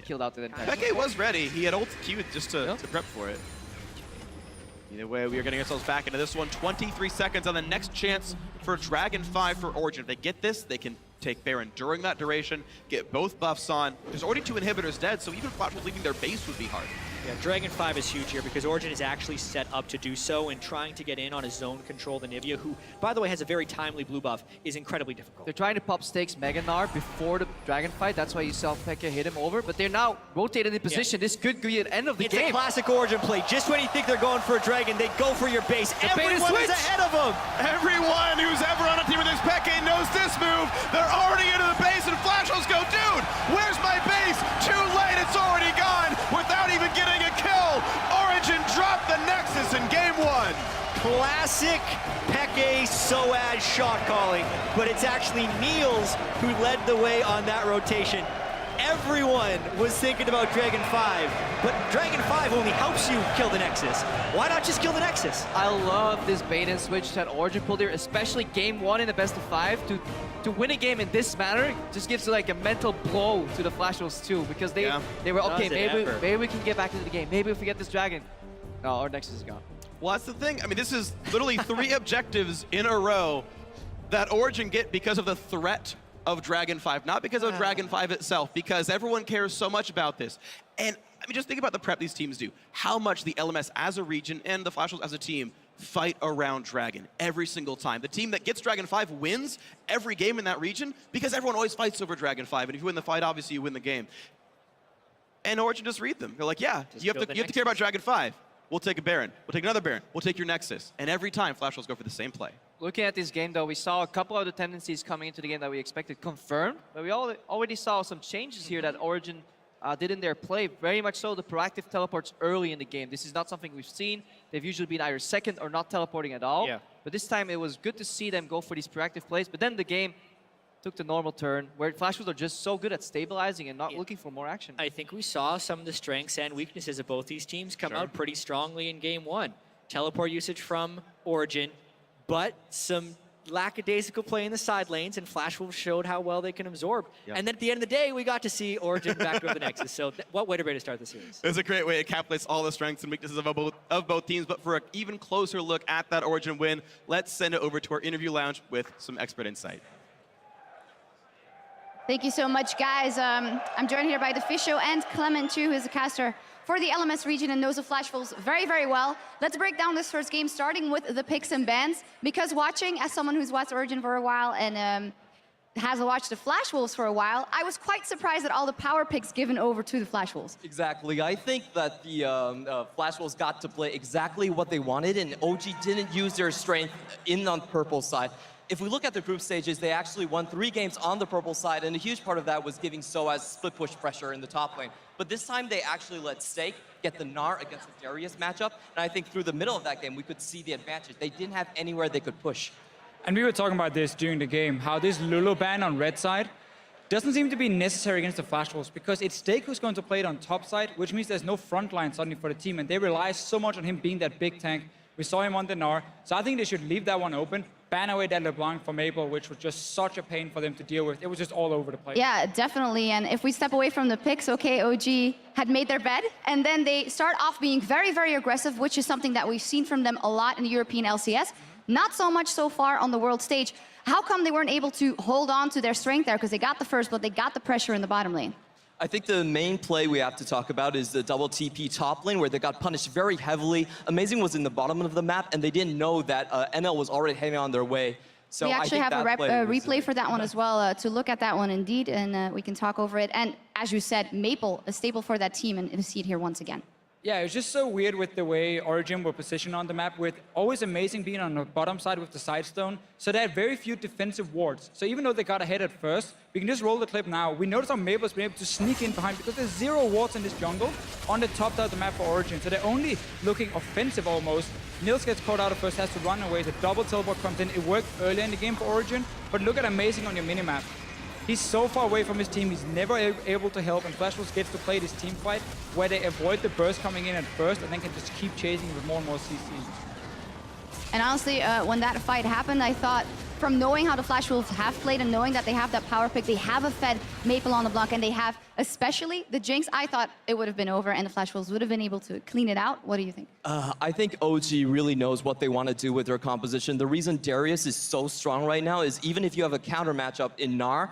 killed out the entire Peke was ready. He had ult Q just to prep for it. Either way, we are getting ourselves back into this one. 23 seconds on the next chance for Dragon 5 for Origin. If they get this, they can take Baron during that duration, get both buffs on. There's already 2 inhibitors dead, so even Flash leaving their base would be hard. Yeah, Dragon 5 is huge here because Origin is actually set up to do so, and trying to get in on a zone control the Nivea, who, by the way, has a very timely blue buff, is incredibly difficult. They're trying to pop Stake's Mega Gnar before the Dragon fight. That's why you saw Pekka hit him over, but they're now rotated in position. This could be an end of the game. It's a classic Origin play. Just when you think they're going for a Dragon, they go for your base. Everyone is ahead of them. Everyone who's ever on a team with this Peke knows this move. They're already into the base, and Flash will go, dude, where's my base? Too late, it's already gone without even getting a kill. Origin dropped the Nexus in game 1. Classic Peke Soad shot calling, but it's actually Niels who led the way on that rotation. Everyone was thinking about Dragon 5, but Dragon 5 only helps you kill the Nexus. Why not just kill the Nexus? I love this bait and switch that Origin pulled here, especially game 1 in the best of 5. To win a game in this manner just gives like a mental blow to the Flash Wolves too, because they were, okay, maybe we can get back into the game. Maybe if we get this Dragon. No, our Nexus is gone. Well, that's the thing. I mean, this is literally 3 objectives in a row that Origin get because of the threat of Dragon 5, not because of Dragon 5 itself, because everyone cares so much about this. And I mean, just think about the prep these teams do. How much the LMS as a region and the Flash Wolves as a team fight around Dragon every single time. The team that gets Dragon 5 wins every game in that region because everyone always fights over Dragon 5. And if you win the fight, obviously you win the game. And Origin just read them. They're like, yeah, you have to care about Dragon 5. We'll take a Baron. We'll take another Baron. We'll take your Nexus. And every time, Flash Wolves go for the same play. Looking at this game, though, we saw a couple of the tendencies coming into the game that we expected confirmed, but we already saw some changes here that Origin did in their play. Very much so the proactive teleports early in the game. This is not something we've seen. They've usually been either second or not teleporting at all. Yeah. But this time it was good to see them go for these proactive plays. But then the game took the normal turn, where Flash Wolves are just so good at stabilizing and not looking for more action. I think we saw some of the strengths and weaknesses of both these teams come out pretty strongly in game 1. Teleport usage from Origin, but some lackadaisical play in the side lanes, and Flash Wolves showed how well they can absorb. And then at the end of the day, we got to see Origin back to the Nexus. So what way to start the series? It's a great way. It encapsulates all the strengths and weaknesses of both teams. But for an even closer look at that Origin win, let's send it over to our interview lounge with some expert insight. Thank you so much, guys. I'm joined here by the Fisho and Clement too, who is a caster for the LMS region and knows the Flash Wolves very, very well. Let's break down this first game, starting with the picks and bans. Because watching, as someone who's watched Origin for a while and has watched the Flash Wolves for a while, I was quite surprised at all the power picks given over to the Flash Wolves. Exactly. I think that the Flash Wolves got to play exactly what they wanted, and OG didn't use their strength in on purple side. If we look at the group stages, they actually won 3 games on the purple side, and a huge part of that was giving Soaz split push pressure in the top lane. But this time they actually let Stake get the Gnar against the Darius matchup, and I think through the middle of that game, we could see the advantage. They didn't have anywhere they could push. And we were talking about this during the game, how this Lulu ban on red side doesn't seem to be necessary against the Flash Wolves, because it's Stake who's going to play it on top side, which means there's no front line suddenly for the team, and they rely so much on him being that big tank. We saw him on the Gnar, so I think they should leave that one open, ban away that LeBlanc for Maple, which was just such a pain for them to deal with. It was just all over the place. Yeah, definitely. And if we step away from the picks, okay, OG had made their bed, and then they start off being very, very aggressive, which is something that we've seen from them a lot in the European LCS. Not so much so far on the world stage. How come they weren't able to hold on to their strength there? Because they got the first, but they got the pressure in the bottom lane. I think the main play we have to talk about is the double TP top lane, where they got punished very heavily. Amazing was in the bottom of the map, and they didn't know that ML was already heading on their way. So we actually have a replay for that one best. as well to look at that one indeed, and we can talk over it. And as you said, Maple, a staple for that team, and we see it here once again. Yeah, it was just so weird with the way Origin were positioned on the map, with always amazing being on the bottom side with the side stone. So they had very few defensive wards. So even though they got ahead at first, we can just roll the clip now. We notice how Maple's been able to sneak in behind because there's 0 wards in this jungle on the top side of the map for Origin. So they're only looking offensive almost. Nils gets caught out at first, has to run away. The double teleport comes in. It worked earlier in the game for Origin, but look at Amazing on your minimap. He's so far away from his team, he's never able to help, and FlashWolves gets to play this team fight where they avoid the burst coming in at first and then can just keep chasing with more and more CC. And honestly, when that fight happened, I thought, from knowing how the FlashWolves have played and knowing that they have that power pick, they have a fed Maple on the block, and they have especially the Jinx, I thought it would have been over and the FlashWolves would have been able to clean it out. What do you think? I think OG really knows what they want to do with their composition. The reason Darius is so strong right now is even if you have a counter matchup in Gnar,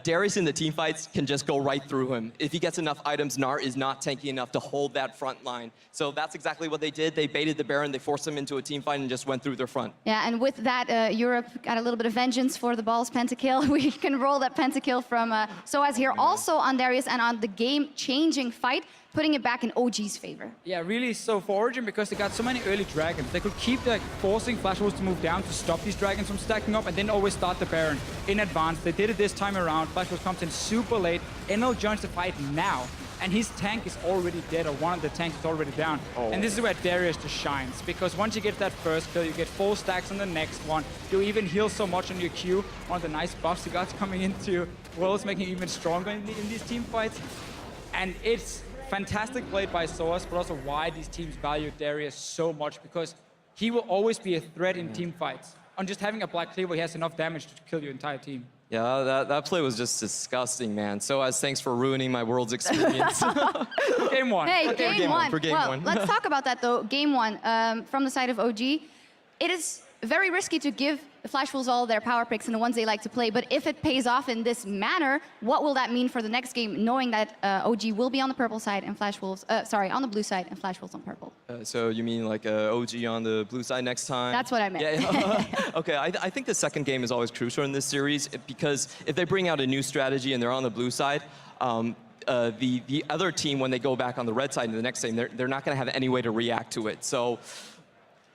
Darius in the team fights can just go right through him. If he gets enough items, Gnar is not tanky enough to hold that front line. So that's exactly what they did. They baited the Baron, they forced him into a team fight and just went through their front. Yeah, and with that, Europe got a little bit of vengeance for the Balls pentakill. We can roll that pentakill from Soaz here, also on Darius and on the game-changing fight, putting it back in OG's favor. Yeah, really. So for Origin, because they got so many early dragons, they could keep like forcing FlashWolves to move down to stop these dragons from stacking up and then always start the Baron in advance. They did it this time around. FlashWolves comes in super late. Enel joins the fight now, and his tank is already dead, or one of the tanks is already down. And this is where Darius just shines, because once you get that first kill, you get 4 stacks on the next one. You even heal so much on your Q. One of the nice buffs you got coming into Worlds, making you even stronger in these team fights. And it's fantastic played by Soaz, but also why these teams value Darius so much, because he will always be a threat in team fights. On just having a Black Cleaver, he has enough damage to kill your entire team. Yeah, that play was just disgusting, man. Soaz, thanks for ruining my Worlds experience. Game 1. Hey, Okay, game one. For game well, one. let's talk about that though. Game 1, from the side of OG, it is very risky to give the FlashWolves all their power picks and the ones they like to play, but if it pays off in this manner, what will that mean for the next game, knowing that OG will be on the purple side and FlashWolves, on the blue side and FlashWolves on purple? So you mean like OG on the blue side next time? That's what I meant. Yeah. Okay, I think the second game is always crucial in this series, because if they bring out a new strategy and they're on the blue side, the other team, when they go back on the red side in the next game, they're not going to have any way to react to it. So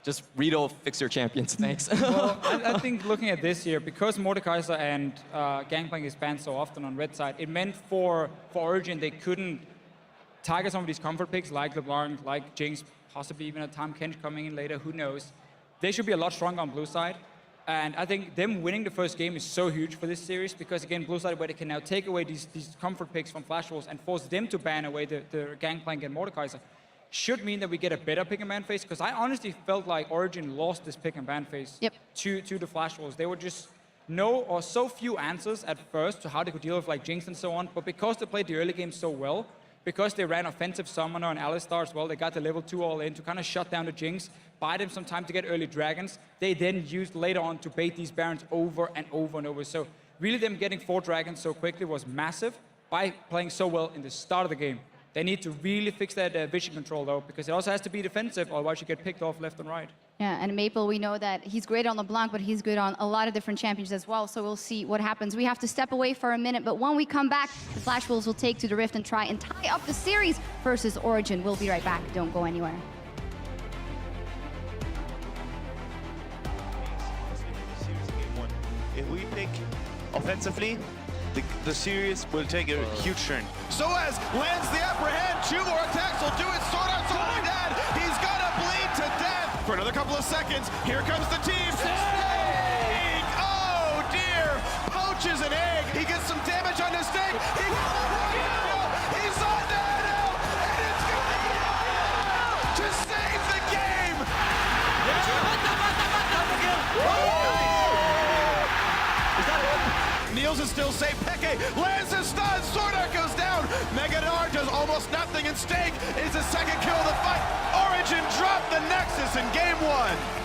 just Rito, fix your champions, thanks. Well, I think looking at this year, because Mordekaiser and Gangplank is banned so often on red side, it meant for Origin they couldn't target some of these comfort picks like LeBlanc, like Jinx, possibly even a Tahm Kench coming in later, who knows. They should be a lot stronger on blue side. And I think them winning the first game is so huge for this series, because again, blue side, where they can now take away these comfort picks from FlashWolves and force them to ban away the Gangplank and Mordekaiser, should mean that we get a better pick and ban phase, because I honestly felt like Origin lost this pick and ban phase to the FlashWolves. They were just so few answers at first to how they could deal with like Jinx and so on, but because they played the early game so well, because they ran offensive Summoner and Alistar as well, they got the level 2 all in to kind of shut down the Jinx, buy them some time to get early dragons. They then used later on to bait these Barons over and over and over. So really them getting 4 dragons so quickly was massive by playing so well in the start of the game. They need to really fix that vision control though, because it also has to be defensive, otherwise you get picked off left and right. Yeah, and Maple, we know that he's great on LeBlanc, but he's good on a lot of different champions as well, so we'll see what happens. We have to step away for a minute, but when we come back, the FlashWolves will take to the Rift and try and tie up the series versus Origin. We'll be right back. Don't go anywhere. If we pick offensively, the series will take a huge turn. Soaz lands the upper hand. 2 more attacks will do it. Sword Art's already dead. He's gonna bleed to death for another couple of seconds. Here comes the team. Snake! Oh dear! Poaches an egg. He gets some damage on his snake. He's on Nano, and it's gonna be to save the game. Niels is still safe. Peke lands a stun. Sword Art goes down. Mega Gnar does almost nothing, and Stake is the second kill of the fight. Origin dropped the Nexus in game 1.